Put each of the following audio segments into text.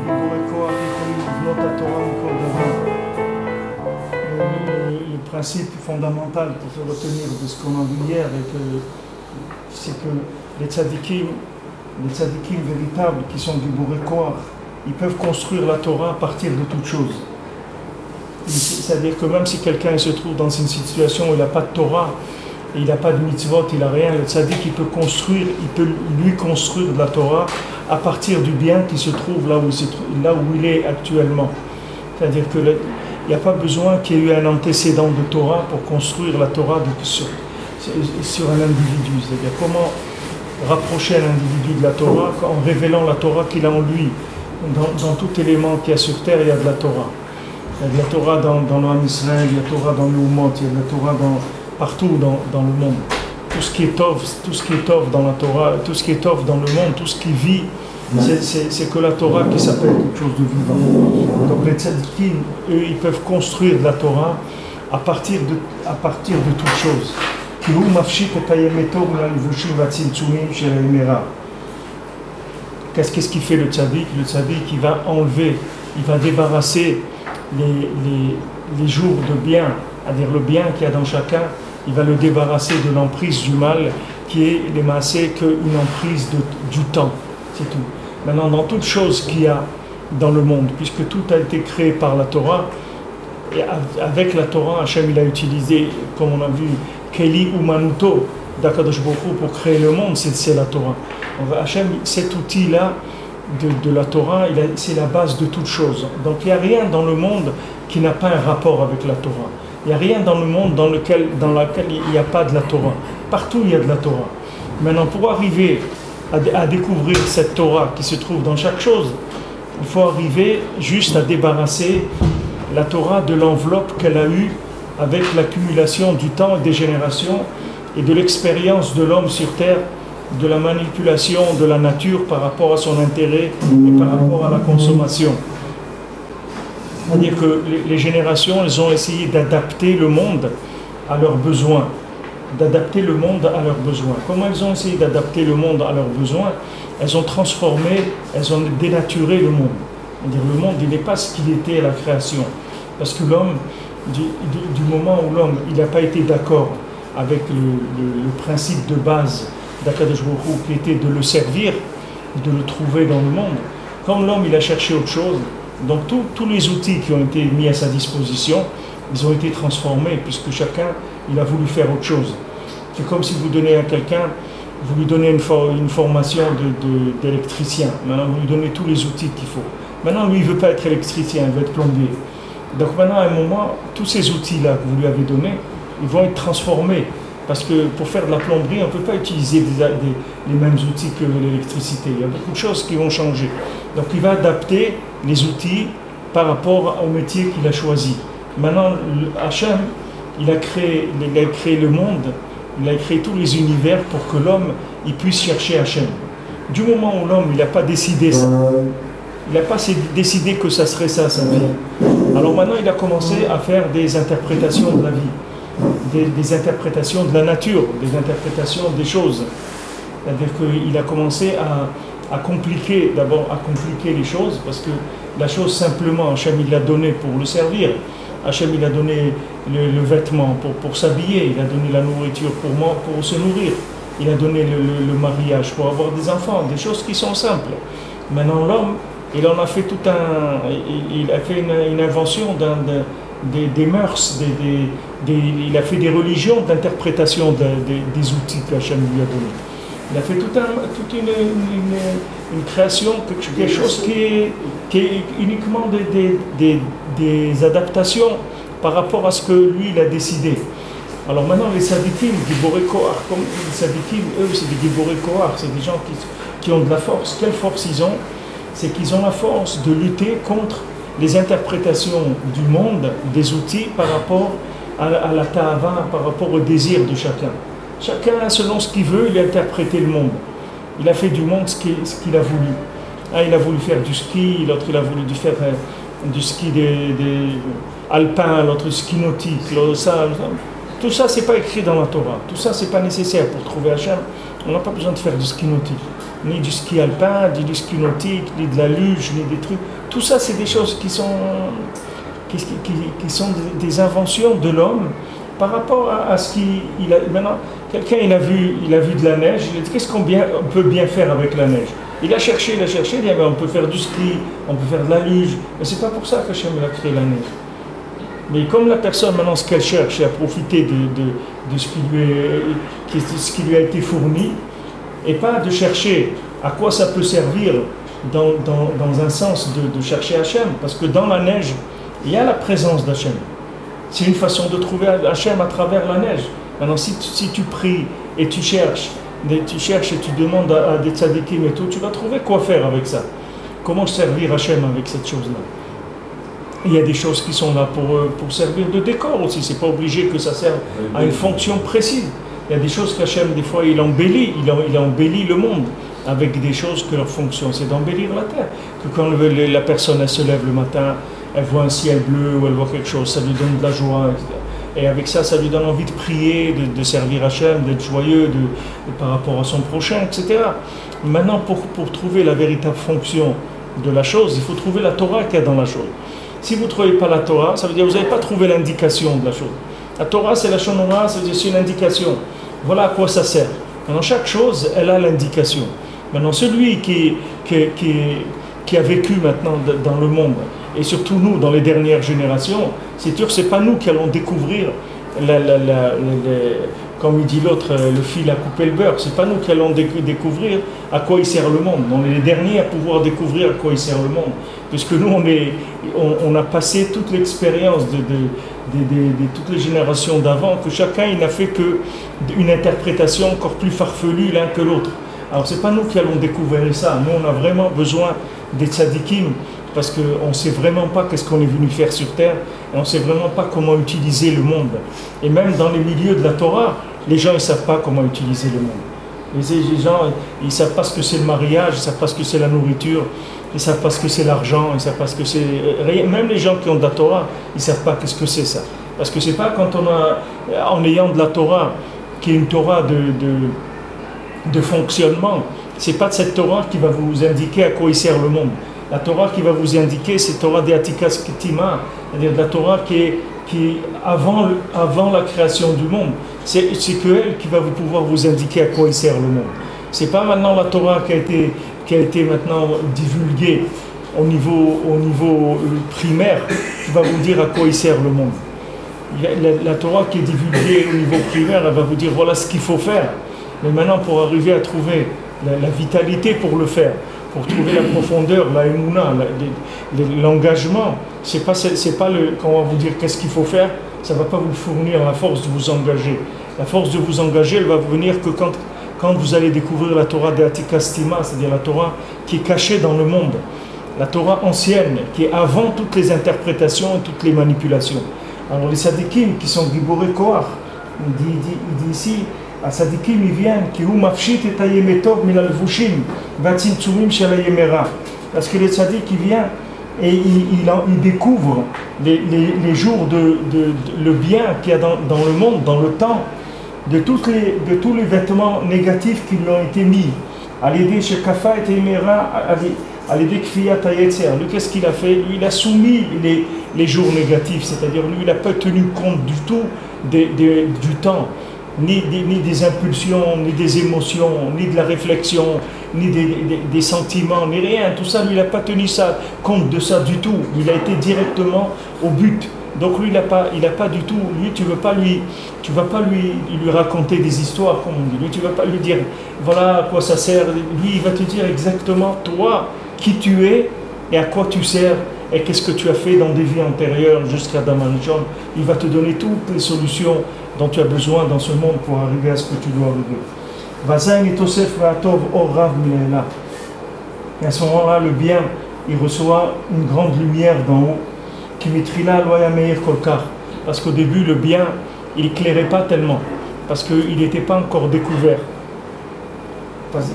Le principe fondamental pour se retenir de ce qu'on a vu hier, c'est que les tzadikim véritables qui sont du Boré Koach, ils peuvent construire la Torah à partir de toute chose. C'est-à-dire que même si quelqu'un se trouve dans une situation où il n'a pas de Torah, et il n'a pas de mitzvot, il n'a rien, le tzadik il peut lui construire de la Torah à partir du bien qui se trouve là où il est actuellement. C'est-à-dire qu'il n'y a pas besoin qu'il y ait eu un antécédent de Torah pour construire la Torah sur un individu. C'est-à-dire comment rapprocher un individu de la Torah en révélant la Torah qu'il a en lui. Dans tout élément qu'il y a sur terre, il y a de la Torah. Il y a de la Torah dans l'Am Israël, il y a de la Torah dans le Ummot, il y a de la Torah partout dans le monde. Tout ce qui est tov dans la Torah, tout ce qui est tov dans le monde, tout ce qui vit, c'est que la Torah qui s'appelle quelque chose de vivant. Donc les tzadikim, eux, ils peuvent construire de la Torah à partir de toute chose. Qu'est-ce qu'il fait le tzaddik? Le tzaddik, il va enlever, il va débarrasser les jours de bien, c'est-à-dire le bien qu'il y a dans chacun, il va le débarrasser de l'emprise du mal, qui est les massés qu'une emprise du temps, c'est tout. Maintenant, dans toute chose qu'il y a dans le monde, puisque tout a été créé par la Torah, et avec la Torah, Hachem il a utilisé, comme on a vu, Keli Umanuto, d'Akadosh Baruch Hu, pour créer le monde, c'est la Torah. Hachem, cet outil-là de la Torah, c'est la base de toute chose. Donc il n'y a rien dans le monde qui n'a pas un rapport avec la Torah. Il n'y a rien dans le monde dans lequel il n'y a pas de la Torah. Partout il y a de la Torah. Maintenant, pour arriver à découvrir cette Torah qui se trouve dans chaque chose, il faut arriver juste à débarrasser la Torah de l'enveloppe qu'elle a eue avec l'accumulation du temps et des générations et de l'expérience de l'homme sur terre, de la manipulation de la nature par rapport à son intérêt et par rapport à la consommation. C'est-à-dire que les générations, elles ont essayé d'adapter le monde à leurs besoins. Comment elles ont essayé d'adapter le monde à leurs besoins? Elles ont transformé, elles ont dénaturé le monde. C'est-à-dire le monde, il n'est pas ce qu'il était à la création. Parce que l'homme, du moment où l'homme il n'a pas été d'accord avec le principe de base d'Akadosh Baruch Hu, qui était de le servir, de le trouver dans le monde, comme l'homme il a cherché autre chose, donc tous les outils qui ont été mis à sa disposition, ils ont été transformés, puisque chacun il a voulu faire autre chose. C'est comme si vous donnez à quelqu'un, vous lui donnez une formation d'électricien. Maintenant, vous lui donnez tous les outils qu'il faut. Maintenant, lui, il ne veut pas être électricien, il veut être plombier. Donc maintenant, à un moment, tous ces outils-là que vous lui avez donnés, ils vont être transformés. Parce que pour faire de la plomberie, on ne peut pas utiliser les mêmes outils que l'électricité. Il y a beaucoup de choses qui vont changer. Donc il va adapter les outils par rapport au métier qu'il a choisi. Maintenant, Hachem, il a créé le monde, il a créé tous les univers pour que l'homme il puisse chercher Hachem. Du moment où l'homme il n'a pas décidé ça, il n'a pas décidé que ça serait ça sa vie. Alors maintenant il a commencé à faire des interprétations de la vie, des interprétations de la nature, des interprétations des choses. C'est-à-dire qu'il a commencé à compliquer les choses, parce que la chose simplement, Hachem il l'a donné pour le servir. Hachem il a donné le vêtement pour s'habiller, il a donné la nourriture pour se nourrir, il a donné le mariage pour avoir des enfants, des choses qui sont simples. Maintenant l'homme, il en a fait il a fait une invention des mœurs, il a fait des religions d'interprétation des outils qu'Hachem lui a donnés. Il a fait toute une création, quelque chose qui est uniquement des adaptations par rapport à ce que lui il a décidé. Alors maintenant les tzadikim, Giborei Koach, comme les tzadikim, eux c'est des Giborei Koach, c'est des gens qui ont de la force. Quelle force ils ont? C'est qu'ils ont la force de lutter contre les interprétations du monde, des outils par rapport à la ta'ava, par rapport au désir de chacun. Chacun, selon ce qu'il veut, il a interprété le monde. Il a fait du monde ce qu'il a voulu. Il a voulu faire du ski, l'autre il a voulu faire du ski alpin, l'autre ski nautique, ça. Tout ça, c'est pas écrit dans la Torah. Tout ça, c'est pas nécessaire pour trouver Hachem. On n'a pas besoin de faire du ski nautique. ni du ski alpin, ni du ski nautique, ni de la luge, ni des trucs. Tout ça, c'est des choses qui sont des inventions de l'homme par rapport à ce qu'il a. Maintenant, quelqu'un, il a vu de la neige, il a dit qu'est-ce qu'on peut bien faire avec la neige. Il a cherché, il a dit on peut faire du ski, on peut faire de la luge, mais c'est pas pour ça qu'Hachem a créé la neige. Mais comme la personne, maintenant, ce qu'elle cherche, c'est à profiter de ce qui lui a été fourni, et pas de chercher à quoi ça peut servir dans un sens de chercher Hachem, parce que dans la neige, il y a la présence d'Hachem. C'est une façon de trouver Hachem à travers la neige. Maintenant, si tu pries et tu cherches et tu demandes à des tzadikim et tout, tu vas trouver quoi faire avec ça. Comment servir Hachem avec cette chose-là. Il y a des choses qui sont là pour servir de décor aussi. C'est pas obligé que ça serve à une fonction précise. Il y a des choses qu'Hachem, des fois, il embellit le monde avec des choses que leur fonction, c'est d'embellir la terre. Que quand la personne, elle se lève le matin, elle voit un ciel bleu ou elle voit quelque chose, ça lui donne de la joie, etc. Et avec ça, ça lui donne envie de prier, de servir Hachem, d'être joyeux par rapport à son prochain, etc. Maintenant, pour trouver la véritable fonction de la chose, il faut trouver la Torah qu'il y a dans la chose. Si vous ne trouvez pas la Torah, ça veut dire que vous n'avez pas trouvé l'indication de la chose. La Torah, c'est la Shonora, ça veut dire c'est une indication. Voilà à quoi ça sert. Maintenant, chaque chose, elle a l'indication. Maintenant, celui qui a vécu maintenant dans le monde, et surtout nous, dans les dernières générations, c'est sûr que ce n'est pas nous qui allons découvrir, comme il dit l'autre, le fil à couper le beurre. Ce n'est pas nous qui allons découvrir à quoi il sert le monde. On est les derniers à pouvoir découvrir à quoi il sert le monde. Puisque nous, on a passé toute l'expérience de toutes les générations d'avant, que chacun il n'a fait qu'une interprétation encore plus farfelue l'un que l'autre. Alors ce n'est pas nous qui allons découvrir ça. Nous, on a vraiment besoin des tzadikim, parce qu'on ne sait vraiment pas qu'est-ce qu'on est venu faire sur terre, et on ne sait vraiment pas comment utiliser le monde. Et même dans les milieux de la Torah, les gens ne savent pas comment utiliser le monde. Les gens, ils ne savent pas ce que c'est le mariage, ils ne savent pas ce que c'est la nourriture, ils ne savent pas ce que c'est l'argent, ils ne savent pas ce que c'est... Même les gens qui ont de la Torah, ils ne savent pas qu'est-ce que c'est ça. Parce que ce n'est pas quand en ayant de la Torah, qui est une Torah de fonctionnement, ce n'est pas de cette Torah qui va vous indiquer à quoi il sert le monde. La Torah qui va vous indiquer, c'est Torah de Atikas Ketima, c'est-à-dire la Torah qui est avant la création du monde. C'est qu'elle qui va pouvoir vous indiquer à quoi il sert le monde. C'est pas maintenant la Torah qui a été maintenant divulguée au niveau primaire qui va vous dire à quoi il sert le monde. La Torah qui est divulguée au niveau primaire, elle va vous dire voilà ce qu'il faut faire. Mais maintenant, pour arriver à trouver la vitalité pour le faire, pour trouver la profondeur, la émouna, l'engagement, c'est pas quand on va vous dire qu'est-ce qu'il faut faire, ça ne va pas vous fournir la force de vous engager. La force de vous engager, elle va venir que quand vous allez découvrir la Torah de Atikastima, c'est-à-dire la Torah qui est cachée dans le monde, la Torah ancienne, qui est avant toutes les interprétations et toutes les manipulations. Alors les sadikim qui sont Giboré Koach, il dit ici, à Sadikim, ils viennent, qui ou mafshit et tayemetov milalvushim, vatzimtsumim shalayemera. Parce que les sadiks, ils viennent et ils découvrent les jours le bien qu'il y a dans le monde, dans le temps, de tous les vêtements négatifs qui lui ont été mis. À l'aider chez Kafa et Taimera, à l'aider Kfiyat Hayetzer. Lui, qu'est-ce qu'il a fait? Lui, il a soumis les jours négatifs, c'est-à-dire lui, il n'a pas tenu compte du tout du temps. Ni des impulsions, ni des émotions, ni de la réflexion, ni des sentiments, ni rien. Tout ça, lui, il n'a pas tenu compte de ça du tout. Il a été directement au but. Donc lui, il n'a pas du tout. Lui, tu vas pas lui raconter des histoires, comme on dit. Lui, tu vas pas lui dire, voilà à quoi ça sert. Lui, il va te dire exactement, toi, qui tu es et à quoi tu sers et qu'est-ce que tu as fait dans des vies antérieures jusqu'à Damanchon. Il va te donner toutes les solutions dont tu as besoin dans ce monde pour arriver à ce que tu dois arriver. Vazain et Tosef Vatov Or Rav Minela. Et à ce moment-là, le bien, il reçoit une grande lumière d'en haut. Kimitrila Loya Meir Kolkar. Parce qu'au début, le bien, il n'éclairait pas tellement. Parce qu'il n'était pas encore découvert.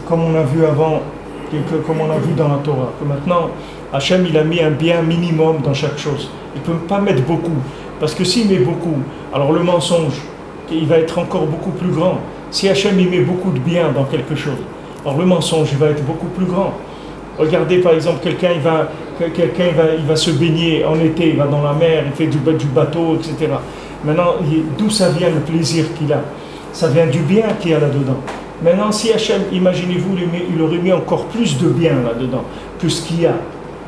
Comme on a vu avant, comme on a vu dans la Torah. Que maintenant, Hachem, il a mis un bien minimum dans chaque chose. Il ne peut pas mettre beaucoup. Parce que s'il met beaucoup, alors le mensonge, il va être encore beaucoup plus grand. Si Hachem il met beaucoup de bien dans quelque chose, Alors le mensonge il va être beaucoup plus grand. Regardez par exemple, quelqu'un il va se baigner en été, il va dans la mer, il fait du bateau, etc. Maintenant, d'où ça vient le plaisir qu'il a? Ça vient du bien qu'il y a là-dedans. Maintenant, si Hachem, imaginez-vous, il aurait mis encore plus de bien là-dedans que ce qu'il y a.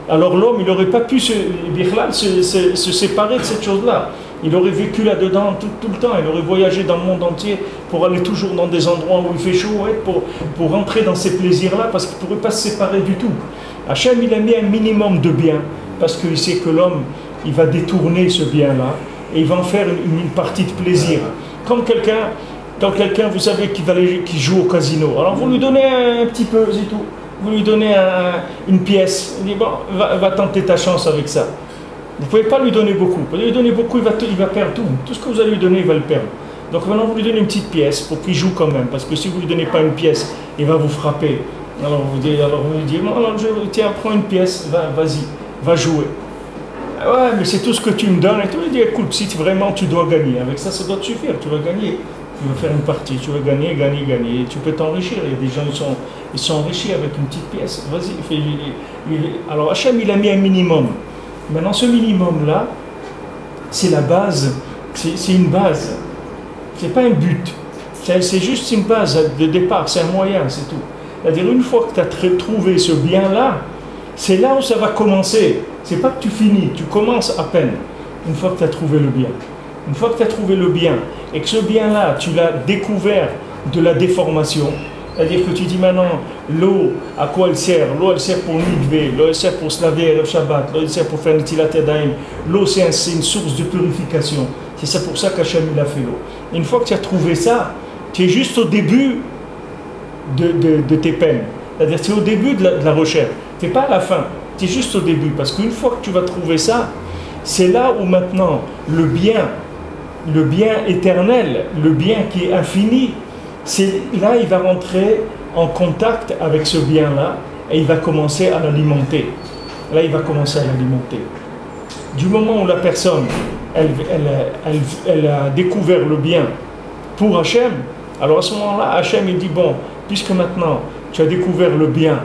Alors l'homme, il n'aurait pas pu se séparer de cette chose-là. Il aurait vécu là-dedans tout le temps. Il aurait voyagé dans le monde entier pour aller toujours dans des endroits où il fait chaud, pour rentrer dans ces plaisirs-là, parce qu'il ne pourrait pas se séparer du tout. Hachem, il a mis un minimum de bien, parce qu'il sait que l'homme, il va détourner ce bien-là, et il va en faire une partie de plaisir. Comme quelqu'un, vous savez, qui joue au casino. Alors vous lui donnez un petit peu, c'est tout. Vous lui donnez une pièce. Il dit, bon, va tenter ta chance avec ça. Vous ne pouvez pas lui donner beaucoup. Vous lui donner beaucoup, il va perdre tout. Tout ce que vous allez lui donner, il va le perdre. Donc maintenant, vous lui donnez une petite pièce pour qu'il joue quand même. Parce que si vous ne lui donnez pas une pièce, il va vous frapper. Alors vous lui dites, bon, alors tiens, prends une pièce, vas-y, va jouer. Ouais, mais c'est tout ce que tu me donnes. Et tout, il dit, écoute, si vraiment tu dois gagner, avec ça, ça doit te suffire, tu vas gagner. Tu vas faire une partie, tu vas gagner. Et tu peux t'enrichir. Il y a des gens, ils sont enrichis avec une petite pièce. Vas-y, alors Hachem, il a mis un minimum. Maintenant, ce minimum-là, c'est la base, c'est une base. C'est pas un but. C'est juste une base de départ, c'est un moyen, c'est tout. C'est-à-dire, une fois que tu as trouvé ce bien-là, c'est là où ça va commencer. C'est pas que tu finis, tu commences à peine. Une fois que tu as trouvé le bien. Une fois que tu as trouvé le bien, et que ce bien-là, tu l'as découvert de la déformation, c'est-à-dire que tu dis maintenant, l'eau, à quoi elle sert? L'eau, elle sert pour mikvé, l'eau, elle sert pour se laver le Shabbat, l'eau, elle sert pour faire Netilat Yadayim. L'eau, c'est une source de purification. C'est pour ça qu'Hachem, il a fait l'eau. Une fois que tu as trouvé ça, tu es juste au début de tes peines. C'est-à-dire, tu es au début de la recherche. Tu n'es pas à la fin. Tu es juste au début. Parce qu'une fois que tu vas trouver ça, c'est là où maintenant, le bien éternel, le bien qui est infini, là, il va rentrer en contact avec ce bien-là et il va commencer à l'alimenter. Là, il va commencer à l'alimenter. Du moment où la personne, elle a découvert le bien pour Hachem, alors à ce moment-là, Hachem, il dit, bon, puisque maintenant, tu as découvert le bien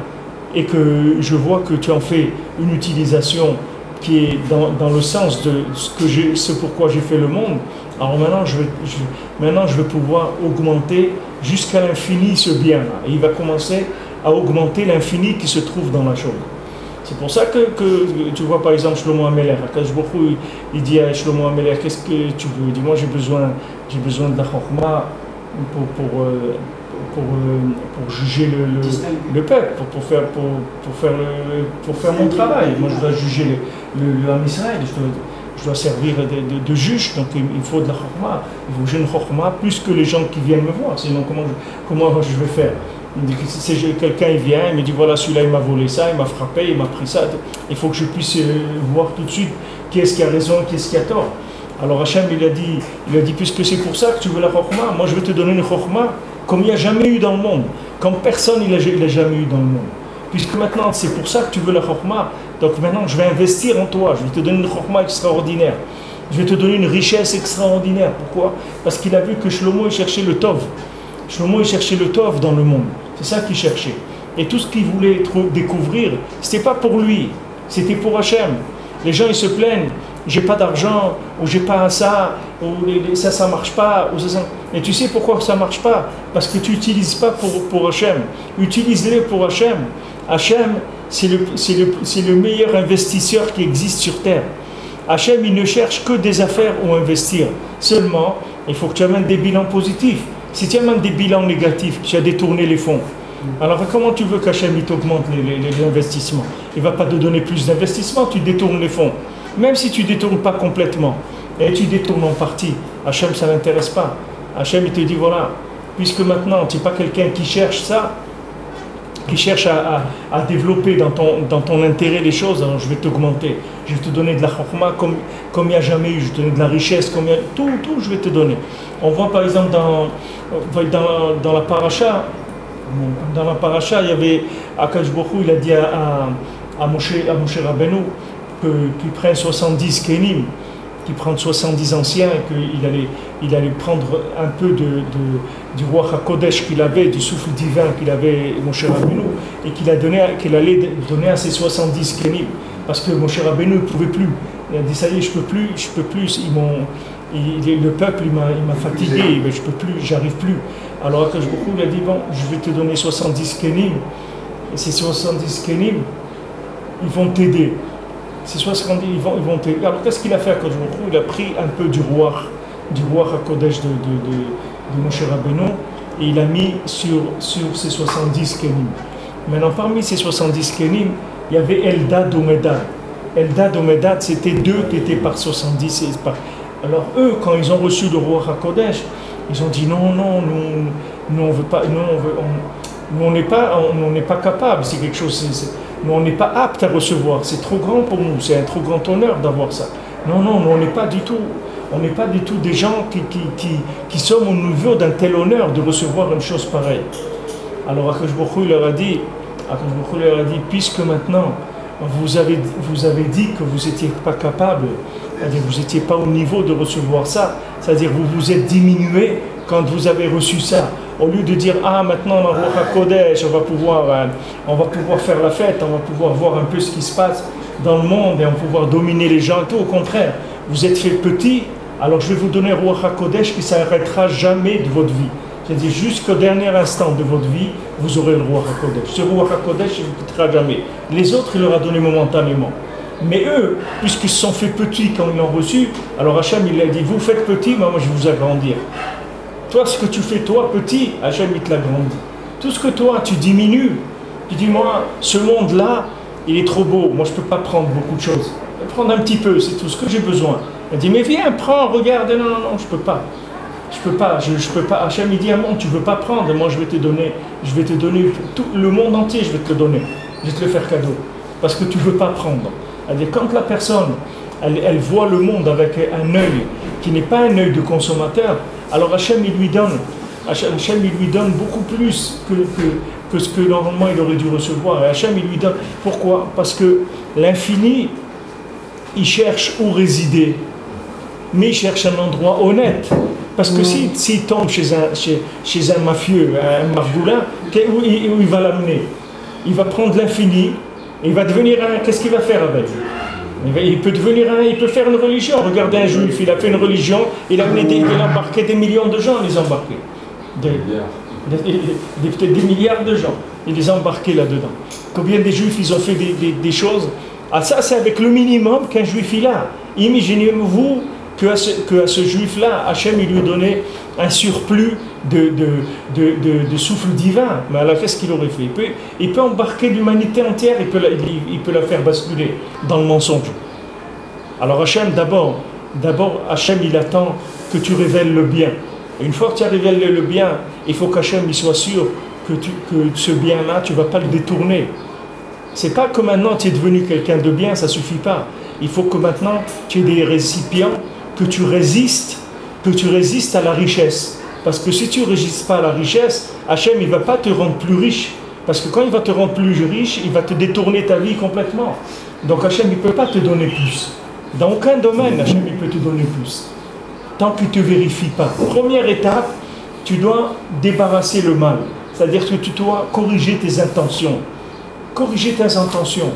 et que je vois que tu en fais une utilisation qui est dans le sens de ce pourquoi j'ai fait le monde, alors maintenant je vais pouvoir augmenter jusqu'à l'infini ce bien-là. Et il va commencer à augmenter l'infini qui se trouve dans la chose. C'est pour ça que tu vois par exemple Shlomo HaMelech, il dit à Shlomo HaMelech, qu'est-ce que tu veux? Il dit, moi j'ai besoin de la chokma pour juger le peuple, pour faire mon travail. Moi je dois juger le Ham Israël, je dois servir de juge, donc il faut de la chokma. Il faut que j'ai une chokma plus que les gens qui viennent me voir, sinon comment je vais faire? Quelqu'un il vient, il me dit voilà, celui-là il m'a volé ça, il m'a frappé, il m'a pris ça. Il faut que je puisse voir tout de suite qui est-ce qui a raison, qui est-ce qui a tort. Alors Hachem il a dit puisque c'est pour ça que tu veux la chokma, moi je vais te donner une chokma comme il n'y a jamais eu dans le monde, comme personne il a jamais eu dans le monde. Puisque maintenant c'est pour ça que tu veux la chokma, donc maintenant je vais investir en toi, je vais te donner une chokma extraordinaire. Je vais te donner une richesse extraordinaire. Pourquoi? Parce qu'il a vu que Shlomo il cherchait le tov. Shlomo il cherchait le tov dans le monde. C'est ça qu'il cherchait. Et tout ce qu'il voulait découvrir, ce n'était pas pour lui, c'était pour Hachem. Les gens ils se plaignent, j'ai pas d'argent, ou j'ai pas ça, ou ça marche pas, ou ça. Et tu sais pourquoi ça marche pas? Parce que tu n'utilises pas pour Hachem. Utilise-les pour Hachem. Hachem, c'est le meilleur investisseur qui existe sur terre. Hachem, il ne cherche que des affaires où investir. Seulement, il faut que tu amènes des bilans positifs. Si tu amènes des bilans négatifs, tu as détourné les fonds. Alors comment tu veux qu'Hachem t'augmente les investissements? Il ne va pas te donner plus d'investissements, tu détournes les fonds. Même si tu ne détournes pas complètement, et tu détournes en partie, Hachem, ça ne l'intéresse pas. Hachem, il te dit, voilà, puisque maintenant, tu n'es pas quelqu'un qui cherche ça, qui cherche à développer dans ton intérêt les choses, alors je vais t'augmenter. Je vais te donner de la chokma comme il n'y a jamais eu, je vais te donner de la richesse, tout je vais te donner. On voit par exemple dans la paracha, il y avait Akash Bokhu, il a dit à Moshe Rabbeinu qu'il prenne 70 kenim prendre 70 anciens, et il allait prendre un peu du roi HaKodesh qu'il avait, du souffle divin qu'il avait, Moshe Rabbeinu, et qu'il allait donner à ses 70 Kenim. Parce que Moshe Rabbeinu ne pouvait plus. Il a dit, ça y est, je peux plus, le peuple il m'a fatigué, je peux plus, j'arrive plus. Alors Akash Baruch Hu, il a dit, bon, je vais te donner 70 Kenim, et ces 70 Kenim, ils vont t'aider. Ces 70, ils vont t'aider. Alors qu'est-ce qu'il a fait Akash Baruch Hu? Il a pris un peu du roi HaKodesh de Moshe Rabbeinu, et il a mis sur ces 70 Kenim. Maintenant, parmi ces 70 Kenim, il y avait Eldad ou Medad. Eldad ou Medad, c'était deux qui étaient par 70. Alors eux, quand ils ont reçu le roi HaKodesh, ils ont dit non, nous on veut pas, nous on n'est pas capable, c'est quelque chose, nous on n'est pas apte à recevoir, c'est trop grand pour nous, c'est un trop grand honneur d'avoir ça. Non, nous on n'est pas du tout des gens qui sommes au niveau d'un tel honneur de recevoir une chose pareille. Alors Akash Baruch Hu leur a dit, puisque maintenant vous avez dit que vous n'étiez pas capable, c'est-à-dire que vous n'étiez pas au niveau de recevoir ça, c'est-à-dire que vous vous êtes diminué quand vous avez reçu ça. Au lieu de dire, maintenant dans le Roi HaKodesh, on va pouvoir faire la fête, on va pouvoir voir un peu ce qui se passe dans le monde et on va pouvoir dominer les gens et tout, au contraire, vous êtes fait petit, alors je vais vous donner un Roi HaKodesh qui ne s'arrêtera jamais de votre vie. C'est-à-dire jusqu'au dernier instant de votre vie, vous aurez le roi HaKodesh. Ce roi HaKodesh, il ne vous quittera jamais. Les autres, il leur a donné momentanément. Mais eux, puisqu'ils se sont fait petits quand ils l'ont reçu, alors Hachem, il a dit, vous faites petit, moi je vais vous agrandir. Toi, ce que tu fais, toi, petit, Hachem, il te l'agrandit. Tout ce que toi, tu diminues, tu dis, moi, ce monde-là, il est trop beau, moi je ne peux pas prendre beaucoup de choses. Je vais prendre un petit peu, c'est tout ce que j'ai besoin. Il dit, mais viens, prends, regarde, non, je ne peux pas. Je peux pas. Hachem il dit à moi, tu veux pas prendre, moi je vais te donner tout le monde entier, je vais te le donner, je vais te le faire cadeau, parce que tu veux pas prendre. C'est-à-dire, quand la personne, elle voit le monde avec un œil qui n'est pas un œil de consommateur, alors Hachem il lui donne beaucoup plus que ce que normalement il aurait dû recevoir. Et Hachem il lui donne. Pourquoi? Parce que l'infini, il cherche où résider, mais il cherche un endroit honnête. Parce que s'il tombe chez un mafieux, un margoulin, où il va l'amener? Il va prendre l'infini, et il va devenir un... Qu'est-ce qu'il va faire avec? Il peut faire une religion. Regardez un juif, il a fait une religion, il a embarqué des millions de gens, il les a embarqués. Peut-être des milliards de gens, il les a embarqués là-dedans. Combien des juifs, ils ont fait des choses? Ah, ça, c'est avec le minimum qu'un juif il a. Imaginez-vous qu'à ce juif-là, Hachem il lui donnait un surplus de souffle divin. Mais alors qu'est-ce qu'il aurait fait? Il peut embarquer l'humanité entière, il peut la faire basculer dans le mensonge. Alors Hachem, d'abord Hachem il attend que tu révèles le bien. Et une fois que tu as révélé le bien, il faut qu'Hachem il soit sûr que ce bien-là, tu ne vas pas le détourner. C'est pas que maintenant tu es devenu quelqu'un de bien, ça ne suffit pas. Il faut que maintenant tu aies des récipients, que tu résistes à la richesse. Parce que si tu ne résistes pas à la richesse, Hachem il ne va pas te rendre plus riche. Parce que quand il va te rendre plus riche, il va te détourner ta vie complètement. Donc Hachem il ne peut pas te donner plus. Dans aucun domaine, Hachem il peut te donner plus. Tant qu'il ne te vérifie pas. Première étape, tu dois débarrasser le mal. C'est-à-dire que tu dois corriger tes intentions. Corriger tes intentions.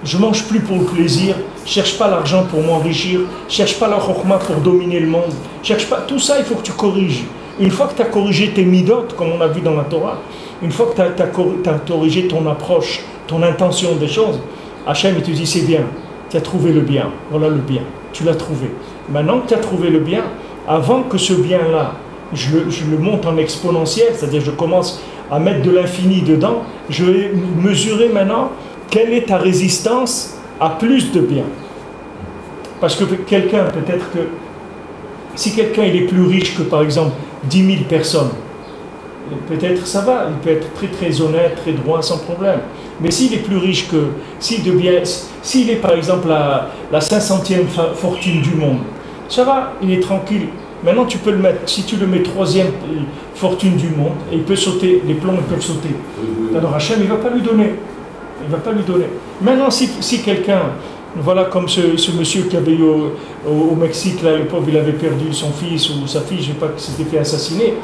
Je ne mange plus pour le plaisir, je ne cherche pas l'argent pour m'enrichir, je ne cherche pas la chokhma pour dominer le monde. Cherche pas, tout ça, il faut que tu corriges. Une fois que tu as corrigé tes midot, comme on a vu dans la Torah, une fois que tu as corrigé ton approche, ton intention des choses, Hachem il te dit c'est bien, tu as trouvé le bien, voilà le bien, tu l'as trouvé. Maintenant que tu as trouvé le bien, avant que ce bien-là, je le monte en exponentiel, c'est-à-dire je commence à mettre de l'infini dedans, je vais mesurer maintenant quelle est ta résistance à plus de bien. Parce que quelqu'un, peut-être que si quelqu'un il est plus riche que par exemple 10 000 personnes, peut-être ça va, il peut être très très honnête, très droit, sans problème. Mais s'il est plus riche que, s'il est par exemple la 500e fortune du monde, ça va, il est tranquille. Maintenant tu peux le mettre, si tu le mets 3e fortune du monde, et il peut sauter, les plombs ils peuvent sauter. Alors Hachem il ne va pas lui donner. Il ne va pas lui donner. Maintenant, si quelqu'un, Voilà comme ce monsieur qui avait eu au Mexique, là, le pauvre, il avait perdu son fils ou sa fille, je ne sais pas, qui s'était fait assassiner.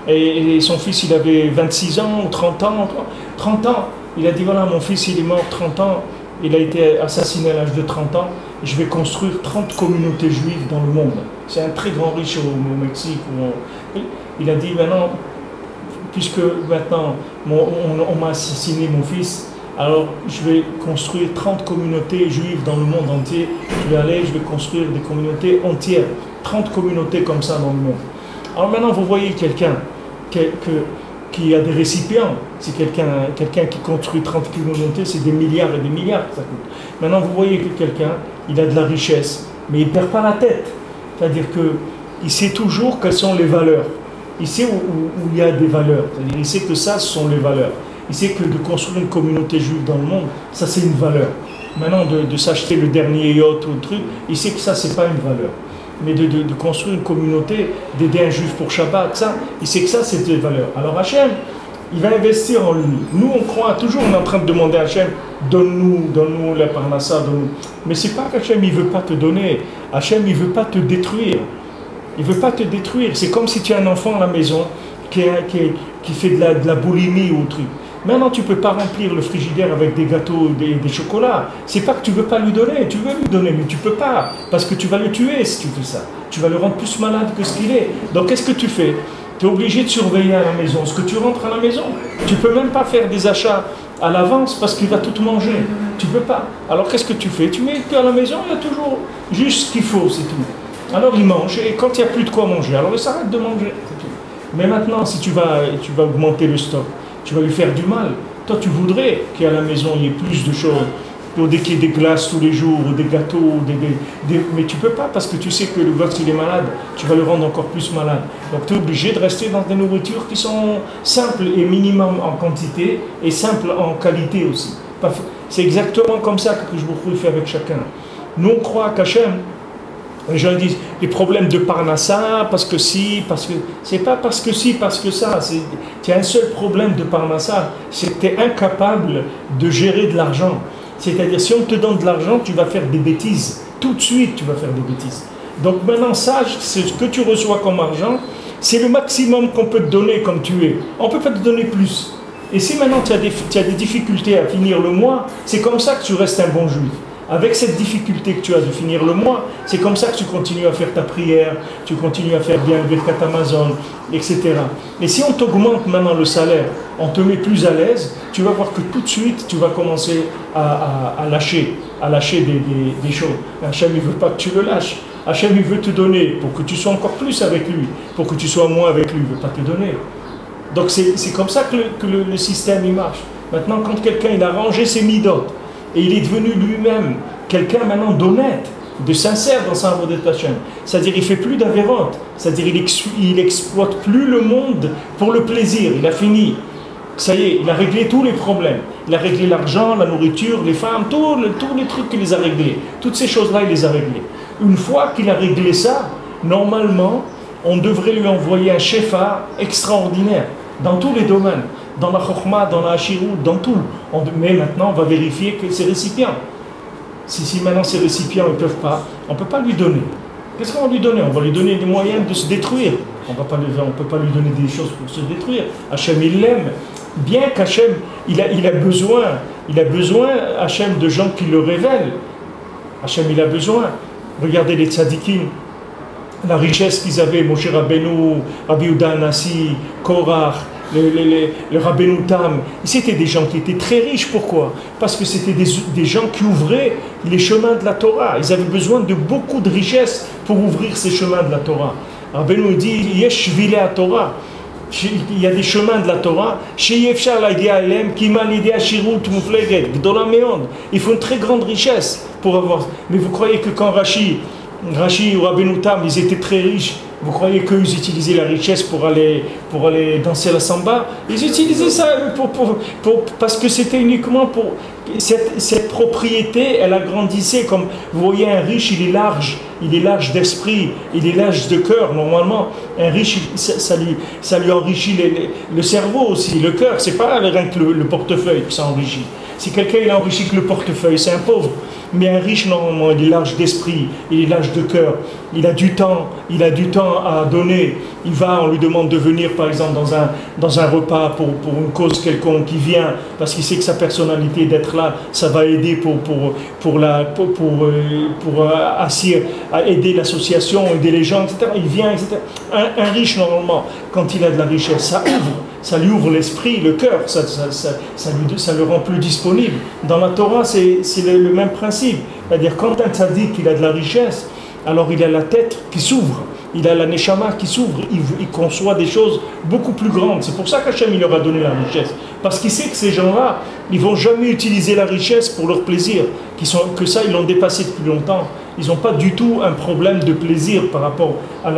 Et son fils, il avait 26 ans ou 30 ans. 30 ans. Il a dit, voilà, mon fils, il est mort 30 ans. Il a été assassiné à l'âge de 30 ans. Je vais construire 30 communautés juives dans le monde. C'est un très grand riche au Mexique. Il a dit, maintenant, puisque maintenant on m'a assassiné mon fils, alors je vais construire 30 communautés juives dans le monde entier. Je vais construire des communautés entières. 30 communautés comme ça dans le monde. Alors maintenant, vous voyez quelqu'un qui a des récipients. C'est quelqu'un qui construit 30 communautés, c'est des milliards et des milliards que ça coûte. Maintenant, vous voyez que quelqu'un, il a de la richesse, mais il ne perd pas la tête. C'est-à-dire qu'il sait toujours quelles sont les valeurs. Il sait où il y a des valeurs. C'est-à-dire il sait que ça, ce sont les valeurs. Il sait que de construire une communauté juive dans le monde, ça, c'est une valeur. Maintenant, de s'acheter le dernier yacht ou le truc, il sait que ça, c'est pas une valeur. Mais de construire une communauté, d'aider un juif pour Shabbat, ça, il sait que ça, c'est des valeurs. Alors Hachem, il va investir en lui. Nous, on croit toujours, on est en train de demander à Hachem, donne-nous la parnassa, donne-nous. Mais c'est pas qu'Hachem, il veut pas te donner. Hachem, il veut pas te détruire. Il veut pas te détruire. C'est comme si tu as un enfant à la maison qui fait de la boulimie ou truc. Maintenant, tu ne peux pas remplir le frigidaire avec des gâteaux et des chocolats. C'est pas que tu ne veux pas lui donner, tu veux lui donner, mais tu ne peux pas, parce que tu vas le tuer si tu fais ça. Tu vas le rendre plus malade que ce qu'il est. Donc, qu'est-ce que tu fais? Tu es obligé de surveiller à la maison ce que tu rentres à la maison. Tu ne peux même pas faire des achats à l'avance parce qu'il va tout manger. Tu ne peux pas. Alors, qu'est-ce que tu fais? Tu mets à la maison, il y a toujours juste ce qu'il faut, c'est tout. Alors, il mange, et quand il n'y a plus de quoi manger, alors il s'arrête de manger, c'est tout. Mais maintenant, si tu vas augmenter le stock, tu vas lui faire du mal. Toi, tu voudrais qu'à la maison, il y ait plus de choses. Dès qu'il y ait des glaces tous les jours, ou des gâteaux, mais tu ne peux pas parce que tu sais que le gosse, il est malade. Tu vas le rendre encore plus malade. Donc, tu es obligé de rester dans des nourritures qui sont simples et minimum en quantité et simples en qualité aussi. C'est exactement comme ça que je vous fait avec chacun. Nous, on croit qu'Hachem, les gens disent les problèmes de Parnassa, parce que si, parce que. C'est pas parce que si, parce que ça. Tu as un seul problème de Parnassa, c'est que tu es incapable de gérer de l'argent. C'est-à-dire, si on te donne de l'argent, tu vas faire des bêtises. Tout de suite, tu vas faire des bêtises. Donc maintenant, sache, ce que tu reçois comme argent, c'est le maximum qu'on peut te donner comme tu es. On ne peut pas te donner plus. Et si maintenant tu as des difficultés à finir le mois, c'est comme ça que tu restes un bon juif. Avec cette difficulté que tu as de finir le mois, c'est comme ça que tu continues à faire ta prière, tu continues à faire bien le Birkat Amazon, etc. Et si on t'augmente maintenant le salaire, on te met plus à l'aise, tu vas voir que tout de suite, tu vas commencer à lâcher des choses. Hachem, il ne veut pas que tu le lâches. Hachem, il veut te donner pour que tu sois encore plus avec lui, pour que tu sois moins avec lui, il ne veut pas te donner. Donc c'est comme ça que le système il marche. Maintenant, quand quelqu'un il a rangé ses midotes, et il est devenu lui-même quelqu'un maintenant d'honnête, de sincère dans sa avodat Hashem. C'est-à-dire il ne fait plus d'avérote. C'est-à-dire il n'exploite plus le monde pour le plaisir. Il a fini. Ça y est, il a réglé tous les problèmes. Il a réglé l'argent, la nourriture, les femmes, tous les trucs qu'il les a réglés. Toutes ces choses-là, il les a réglées. Une fois qu'il a réglé ça, normalement, on devrait lui envoyer un shefa extraordinaire dans tous les domaines. Dans la chokhma, dans la hachirut, dans tout. Mais maintenant, on va vérifier que ces récipients. Si maintenant ces récipients ne peuvent pas, on ne peut pas lui donner. Qu'est-ce qu'on va lui donner? On va lui donner des moyens de se détruire. On ne peut pas lui donner des choses pour se détruire. Hachem, il l'aime. Bien qu'Hachem, il a besoin, Hachem, de gens qui le révèlent. Hachem, il a besoin. Regardez les tzadikim, la richesse qu'ils avaient, Moshe Rabbeinu, Rabbi Yehuda Hanassi, Korach, le Rabbeinu Tam, c'était des gens qui étaient très riches. Pourquoi? Parce que c'était des gens qui ouvraient les chemins de la Torah. Ils avaient besoin de beaucoup de richesses pour ouvrir ces chemins de la Torah. Rabbeinu dit Yesh Vile à Torah. Il y a des chemins de la Torah. Il faut une très grande richesse pour avoir. Mais vous croyez que quand Rashi ou Rabbeinu Tam, ils étaient très riches, vous croyez qu'eux utilisaient la richesse pour aller danser la samba? Ils utilisaient ça parce que c'était uniquement pour... Cette propriété, elle agrandissait. Comme vous voyez, un riche, il est large d'esprit, il est large de cœur. Normalement, un riche, ça lui enrichit le cerveau aussi, le cœur. C'est pas rien que le portefeuille qui s'enrichit. Si quelqu'un il a enrichi que le portefeuille, c'est un pauvre. Mais un riche, normalement, il est large d'esprit, il est large de cœur, il a du temps à donner. Il va, on lui demande de venir, par exemple, dans un repas pour une cause quelconque, il vient parce qu'il sait que sa personnalité d'être là, ça va aider à aider l'association, aider les gens, etc. Il vient, etc. Un riche, normalement, quand il a de la richesse, ça lui ouvre l'esprit, le cœur, ça le rend plus disponible. Dans la Torah, c'est le même principe. C'est-à-dire, quand un tzaddik il a de la richesse, alors il a la tête qui s'ouvre, il a la neshama qui s'ouvre, il conçoit des choses beaucoup plus grandes. C'est pour ça qu'Hachem il leur a donné la richesse. Parce qu'il sait que ces gens-là, ils ne vont jamais utiliser la richesse pour leur plaisir, que ça, ils l'ont dépassé depuis longtemps. Ils n'ont pas du tout un problème de plaisir par rapport à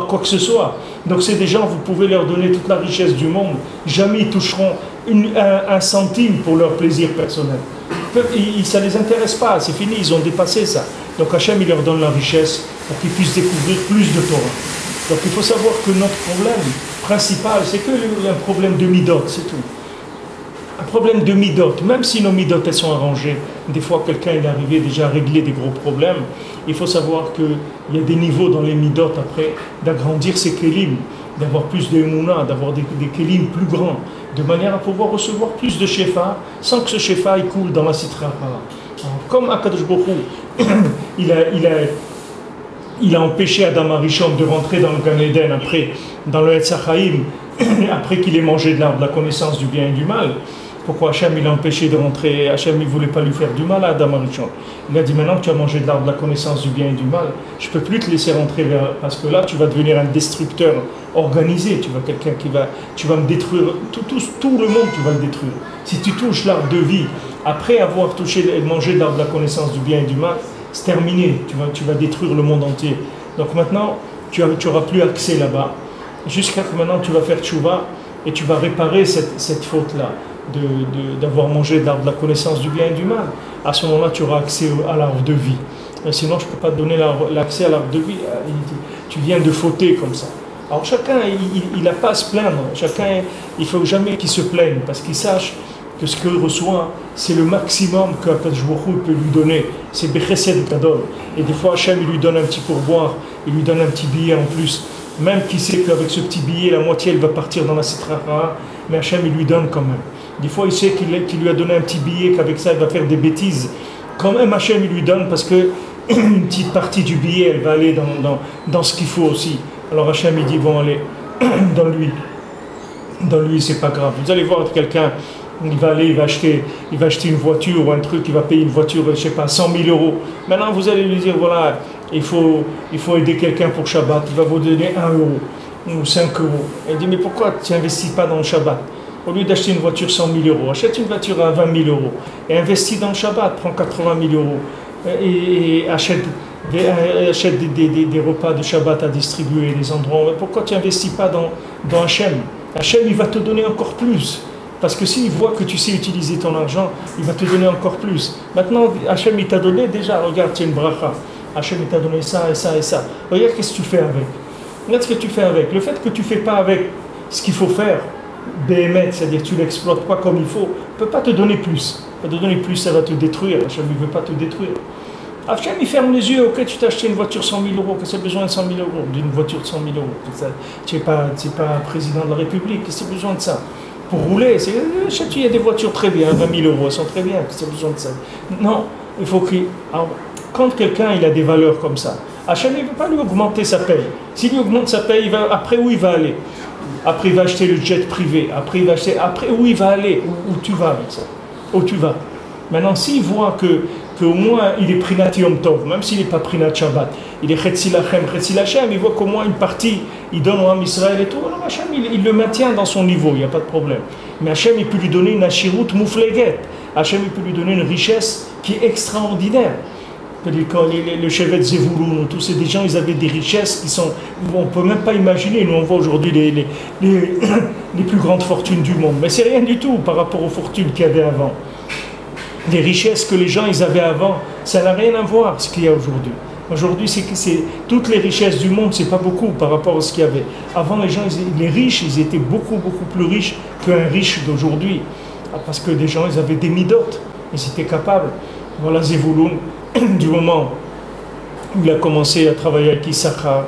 quoi que ce soit. Donc c'est des gens, vous pouvez leur donner toute la richesse du monde, jamais ils toucheront un centime pour leur plaisir personnel. Ça ne les intéresse pas, c'est fini, ils ont dépassé ça. Donc Hachem il leur donne la richesse pour qu'ils puissent découvrir plus de Torah. Donc il faut savoir que notre problème principal, c'est un problème de midot, c'est tout. Un problème de midot, même si nos midot elles sont arrangées, des fois quelqu'un est arrivé déjà à régler des gros problèmes, il faut savoir qu'il y a des niveaux dans les midot après, d'agrandir ses kelim, d'avoir plus de émouna, d'avoir des kelim plus grands, de manière à pouvoir recevoir plus de shefa, sans que ce shefa il coule dans la sitra. Comme Akadosh Baruch Hu, il a empêché Adam Arishon de rentrer dans le Gan Eden après, dans le Etz HaChaim, après qu'il ait mangé de l'arbre de la connaissance du bien et du mal. Pourquoi Hachem il a empêché de rentrer? Hachem il ne voulait pas lui faire du mal à Adam Arishon. Il a dit maintenant que tu as mangé de l'arbre de la connaissance du bien et du mal, je ne peux plus te laisser rentrer parce que là tu vas devenir un destructeur organisé, tu vas me détruire, tout le monde tu vas le détruire. Si tu touches l'arbre de vie, après avoir mangé de l'arbre de la connaissance du bien et du mal, c'est terminé, tu vas détruire le monde entier. Donc maintenant tu n'auras plus accès là-bas, jusqu'à que maintenant tu vas faire tchouva et tu vas réparer cette faute-là. D'avoir mangé de l'arbre de la connaissance du bien et du mal. À ce moment-là, tu auras accès à l'arbre de vie. Sinon, je ne peux pas te donner l'accès à l'arbre de vie. Tu viens de fauter comme ça. Alors chacun, il n'a pas à se plaindre. Chacun, il ne faut jamais qu'il se plaigne, parce qu'il sache que ce qu'il reçoit, c'est le maximum que Akadosh Baruch Hu peut lui donner. C'est Bechesed Gadol. Et des fois, Hachem, il lui donne un petit pourboire, il lui donne un petit billet en plus. Même qu'il sait qu'avec ce petit billet, la moitié, elle va partir dans la Sitra, mais Hachem, il lui donne quand même. Des fois, il sait qu'il lui a donné un petit billet, qu'avec ça, il va faire des bêtises. Quand même, Hachem, il lui donne parce que une petite partie du billet, elle va aller dans ce qu'il faut aussi. Alors Hachem, il dit, bon, allez, dans lui, c'est pas grave. Vous allez voir quelqu'un, il va acheter une voiture ou un truc, il va payer une voiture, je sais pas, 100 000 euros. Maintenant, vous allez lui dire, voilà, il faut aider quelqu'un pour Shabbat, il va vous donner 1 euro ou 5 euros. Il dit, mais pourquoi tu n'investis pas dans le Shabbat? Au lieu d'acheter une voiture 100 000 euros, achète une voiture à 20 000 euros et investis dans le Shabbat, prends 80 000 euros et achète des repas de Shabbat à distribuer, des endroits. Pourquoi tu n'investis pas dans Hachem? Hachem, il va te donner encore plus. Parce que s'il voit que tu sais utiliser ton argent, il va te donner encore plus. Maintenant, Hachem, il t'a donné déjà, regarde, tu as une bracha. Hachem, il t'a donné ça et ça et ça. Regarde qu'est-ce que tu fais avec. Regarde ce que tu fais avec. Le fait que tu ne fais pas avec ce qu'il faut faire, c'est-à-dire que tu ne l'exploites pas comme il faut, ne peut pas te donner plus. Te donner plus, ça va te détruire. Hachem ne veut pas te détruire. Hachem, il ferme les yeux. Ok, tu t'as acheté une voiture 100 000 euros. Qu'est-ce que tu as besoin de 100 000 euros? D'une voiture de 100 000 euros. Tu n'es pas président de la République. Qu'est-ce que tu as besoin de ça? Pour rouler, il y a des voitures très bien, 20 000 euros, elles sont très bien. Qu'est-ce que tu as besoin de ça? Non, il faut que... Alors, quand quelqu'un il a des valeurs comme ça, Hachem ne veut pas lui augmenter sa paye. S'il lui augmente sa paye, après où il va aller? Après il va acheter le jet privé. Après où il va aller? Où tu vas avec ça? Où tu vas? Maintenant, s'il voit qu'au moins il est Prinat Yom Tov, même s'il n'est pas Prinat Shabbat, il est Chetzi Lachem, il voit qu'au moins une partie, il donne au Ham Israël et tout, alors Hachem, il le maintient dans son niveau, il n'y a pas de problème. Mais Hachem, il peut lui donner une Ashirut Moufleget. Hachem, il peut lui donner une richesse qui est extraordinaire. Quand le Shevet Zevulun, tous ces gens, ils avaient des richesses qui sont, on ne peut même pas imaginer. Nous, on voit aujourd'hui les plus grandes fortunes du monde. Mais c'est rien du tout par rapport aux fortunes qu'il y avait avant. Les richesses que les gens ils avaient avant, ça n'a rien à voir avec ce qu'il y a aujourd'hui. Aujourd'hui, toutes les richesses du monde, c'est pas beaucoup par rapport à ce qu'il y avait. Avant, les riches, ils étaient beaucoup, beaucoup plus riches qu'un riche d'aujourd'hui. parce que des gens, ils avaient des midotes, ils étaient capables. Voilà Zevulun, du moment où il a commencé à travailler avec Issachar,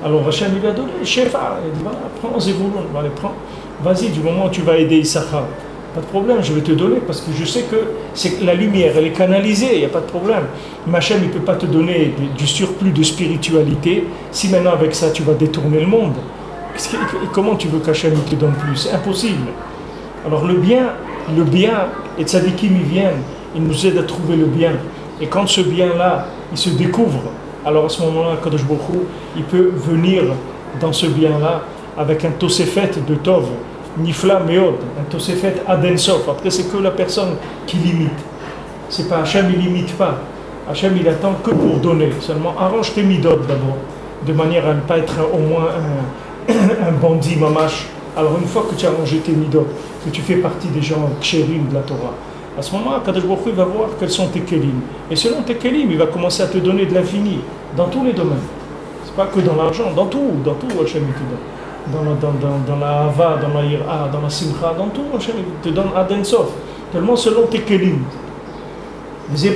alors Hachem lui a donné Shefa, il a dit voilà, prends Zevulun, allez, prends, vas-y, du moment où tu vas aider Issachar, pas de problème, je vais te donner, parce que je sais que la lumière, elle est canalisée, il n'y a pas de problème. Mais Hachem, il ne peut pas te donner du surplus de spiritualité, si maintenant avec ça tu vas détourner le monde. Comment tu veux qu'Hachem te donne plus? C'est impossible. Alors le bien, et tzadikim ils viennent, ils nous aident à trouver le bien. Et quand ce bien-là, il se découvre, alors à ce moment-là, Kadosh Baruch Hu, il peut venir dans ce bien-là avec un tosefet de Tov, Nifla Meod, un tosefet Adensof. Après, c'est que la personne qui limite. C'est pas Hachem, il limite pas. Hachem, il attend que pour donner. Seulement, arrange tes midot d'abord, de manière à ne pas être au moins un bandit mamash. Alors, une fois que tu as arrangé tes midot, que tu fais partie des gens kshérim de la Torah, à ce moment-là, Kadosh Baruch Hu va voir quels sont tes kelim. Et selon tes kelim, il va commencer à te donner de l'infini, dans tous les domaines. C'est pas que dans l'argent, dans tout Hachem il te donne. Dans la hava, dans la ira, dans la simcha, dans tout Hachem il te donne Aden Sof. Tellement selon tes kelim. C'est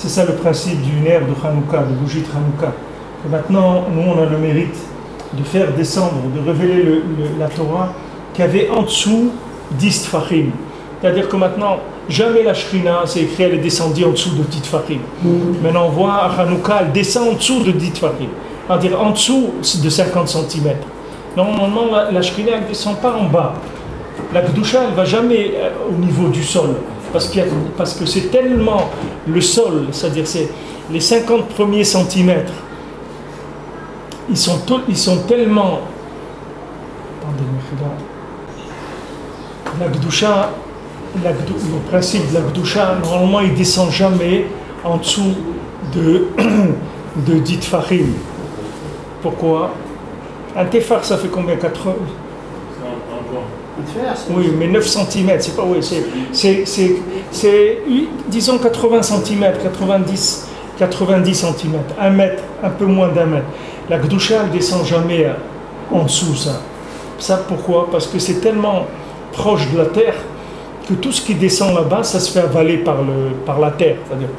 ça le principe du ner de Hanouka, de bougie de Hanouka. Et maintenant, nous on a le mérite de faire descendre, de révéler la Torah qui avait en dessous 10 tfachim. C'est-à-dire que maintenant, jamais la Shrina, c'est écrit, elle est descendue en dessous de 10 tfachim. Maintenant, on voit à Hanouka, elle descend en dessous de 10 tfachim. C'est-à-dire en dessous de 50 cm. Normalement, la Shrina, elle ne descend pas en bas. La Kedusha, elle ne va jamais au niveau du sol. Parce que c'est tellement le sol, c'est-à-dire c'est les 50 premiers centimètres, ils sont tellement... La Kedusha, le principe de la Kedusha, normalement, il ne descend jamais en dessous de 10 tfachim. Pourquoi? Un tefar, ça fait combien? 80? Oui, mais 9 cm, c'est pas... Oui, c'est disons 80 cm, 90 cm, 1 mètre, un peu moins d'1 mètre. La Kedusha, elle ne descend jamais en dessous, ça. Ça, pourquoi? Parce que c'est tellement proche de la terre que tout ce qui descend là-bas, ça se fait avaler par la terre. C'est-à-dire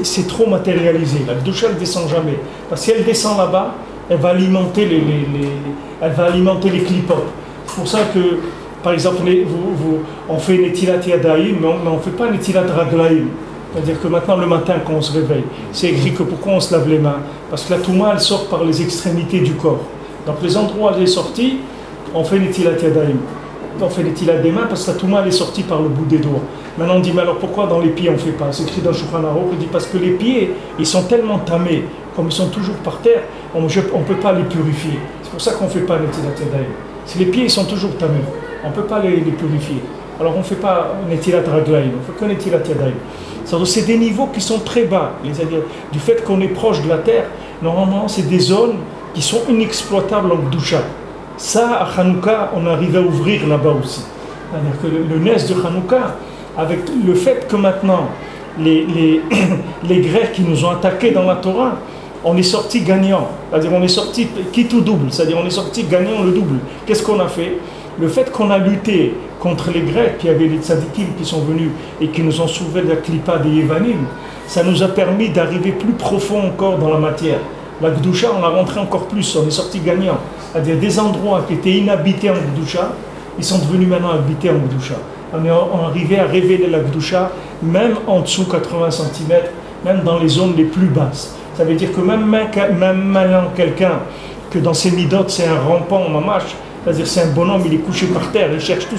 c'est trop matérialisé. La Kedusha, elle ne descend jamais. Parce qu'elle descend là-bas, elle va alimenter les clipotes. C'est pour ça que, par exemple, on fait une etilat yadaïm, mais on ne fait pas une etilat raglaïm. C'est-à-dire que maintenant, le matin, quand on se réveille, c'est écrit que pourquoi on se lave les mains? Parce que la touma, elle sort par les extrémités du corps. Donc les endroits où elle est sortie, on fait une etilat yadaïm. On fait l'etilat des mains parce que la touma, elle est sortie par le bout des doigts. Maintenant, on dit, mais alors pourquoi dans les pieds, on ne fait pas? C'est écrit dans Shulchan Aruch, il dit, parce que les pieds, ils sont tellement tamés, comme ils sont toujours par terre, on ne peut pas les purifier. C'est pour ça qu'on ne fait pas l'etilat yadaïm. Si les pieds ils sont toujours tamés, on ne peut pas les purifier. Alors on ne fait pas un etilat raglaïm, on ne fait qu'un etilat yadaïm. C'est des niveaux qui sont très bas. C'est-à-dire, du fait qu'on est proche de la terre, normalement c'est des zones qui sont inexploitables en Kedusha. Ça, à Hanouka, on arrive à ouvrir là-bas aussi. C'est-à-dire que le nes de Hanouka, avec le fait que maintenant les Grecs qui nous ont attaqués dans la Torah, on est sorti gagnant, c'est-à-dire on est sorti quitte ou double, c'est-à-dire on est sorti gagnant le double. Qu'est-ce qu'on a fait? Le fait qu'on a lutté contre les Grecs, qui avaient les tzadikim qui sont venus et qui nous ont sauvé de la clipa des Yevanim, ça nous a permis d'arriver plus profond encore dans la matière. La Kedusha, on l'a rentré encore plus, on est sorti gagnant. C'est-à-dire des endroits qui étaient inhabités en Kedusha, ils sont devenus maintenant habités en Kedusha. On est arrivé à révéler la Kedusha, même en dessous 80 cm, même dans les zones les plus basses. Ça veut dire que même maintenant quelqu'un que dans ses midot c'est un rampant mamash, c'est-à-dire c'est un bonhomme, il est couché par terre, il cherche tout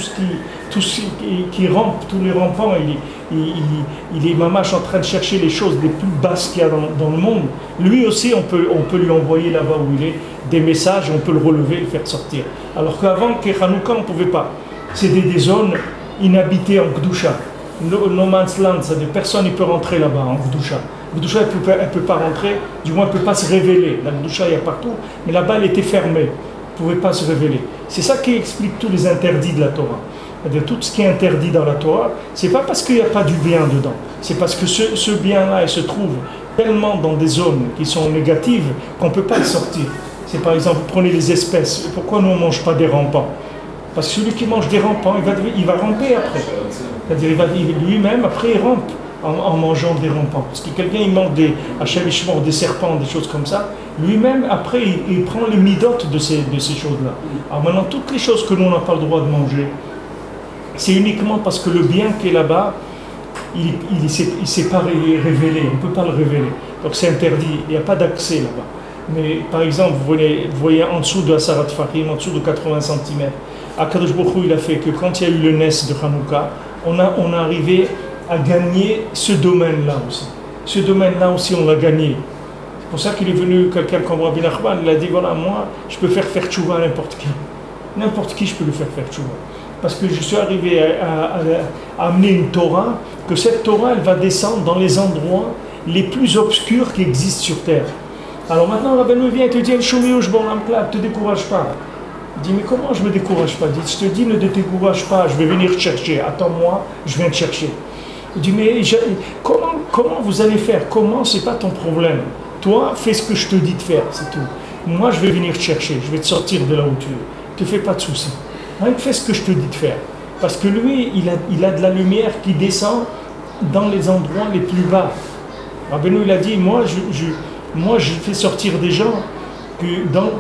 ce qui rampe, tous les rampants, il est mamash en train de chercher les choses les plus basses qu'il y a dans le monde. Lui aussi, on peut lui envoyer là-bas où il est des messages, on peut le relever, le faire sortir. Alors qu'avant, Hanouka, on ne pouvait pas. C'était des zones inhabitées en Kedusha. No man's land, c'est-à-dire personne ne peut rentrer là-bas en Kedusha. Kedusha, elle ne peut pas rentrer, du moins elle ne peut pas se révéler. La Kedusha, il y a partout, mais là-bas, elle était fermée. Elle ne pouvait pas se révéler. C'est ça qui explique tous les interdits de la Torah. C'est-à-dire tout ce qui est interdit dans la Torah, c'est pas parce qu'il n'y a pas du bien dedans. C'est parce que ce bien-là, il se trouve tellement dans des zones qui sont négatives qu'on ne peut pas le sortir. C'est par exemple, vous prenez les espèces. Pourquoi nous on ne mange pas des rampants? Parce que celui qui mange des rampants, il va ramper après. C'est-à-dire, lui-même, après, il rampe en mangeant des rampants. Parce que quelqu'un, il mange des achèvements, des serpents, des choses comme ça. Lui-même, après, il prend les midotes de ces choses-là. Alors maintenant, toutes les choses que nous, on n'a pas le droit de manger, c'est uniquement parce que le bien qui est là-bas, il ne s'est pas révélé. On ne peut pas le révéler. Donc c'est interdit. Il n'y a pas d'accès là-bas. Mais par exemple, vous voyez en dessous de Asarat Farim, en dessous de 80 cm, Akadosh Baruch Hu, il a fait que quand il y a eu le Nes de Hanouka, on a arrivé à gagner ce domaine-là aussi. Ce domaine-là aussi, on l'a gagné. C'est pour ça qu'il est venu quelqu'un comme Rabbi Nachman, il a dit, voilà, moi, je peux faire tchouva à n'importe qui. N'importe qui, je peux le faire tchouva. Parce que je suis arrivé à amener une Torah, que cette Torah, elle va descendre dans les endroits les plus obscurs qui existent sur Terre. Alors maintenant, Rabbi nous vient et te dit, ne te décourage pas. Il dit, mais comment je ne me décourage pas? Il dit, je te dis, ne te décourage pas, je vais venir te chercher. Attends-moi, je viens te chercher. Il dit, mais comment vous allez faire? Comment? Ce n'est pas ton problème. Toi, fais ce que je te dis de faire, c'est tout. Moi, je vais venir te chercher, je vais te sortir de là où tu es. Ne te fais pas de soucis. Fais ce que je te dis de faire. Parce que lui, il a de la lumière qui descend dans les endroits les plus bas. Rabbeinu, il a dit, moi, je fais sortir des gens que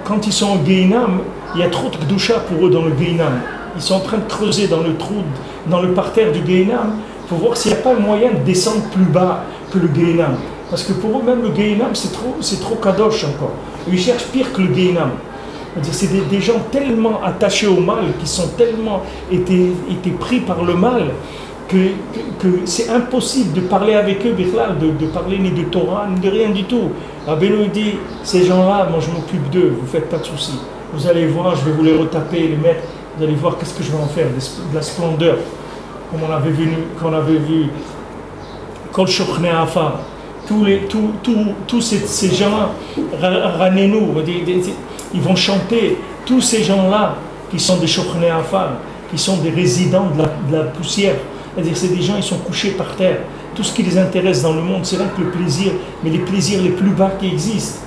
quand ils sont au Gehinam, il y a trop de Gdusha pour eux dans le Gehinam. Ils sont en train de creuser dans le trou, dans le parterre du Gehinam, pour voir s'il n'y a pas le moyen de descendre plus bas que le Gehinam. Parce que pour eux, même le Gehinam, c'est trop kadosh encore. Ils cherchent pire que le Gehinam. C'est des gens tellement attachés au mal, qui sont tellement été pris par le mal, que c'est impossible de parler avec eux, de parler ni de Torah, ni de rien du tout. Rabbeinu dit, ces gens-là, moi je m'occupe d'eux, vous ne faites pas de soucis. Vous allez voir, je vais vous les retaper, les mettre, vous allez voir qu'est-ce que je vais en faire, de la splendeur. Comme on avait vu, Kol Shochne Afar, tous ces gens, Ranenu, ils vont chanter, tous ces gens-là qui sont des Shochne Afar, qui sont des résidents de la poussière. C'est-à-dire c'est des gens, ils sont couchés par terre. Tout ce qui les intéresse dans le monde, c'est rien que le plaisir, mais les plaisirs les plus bas qui existent.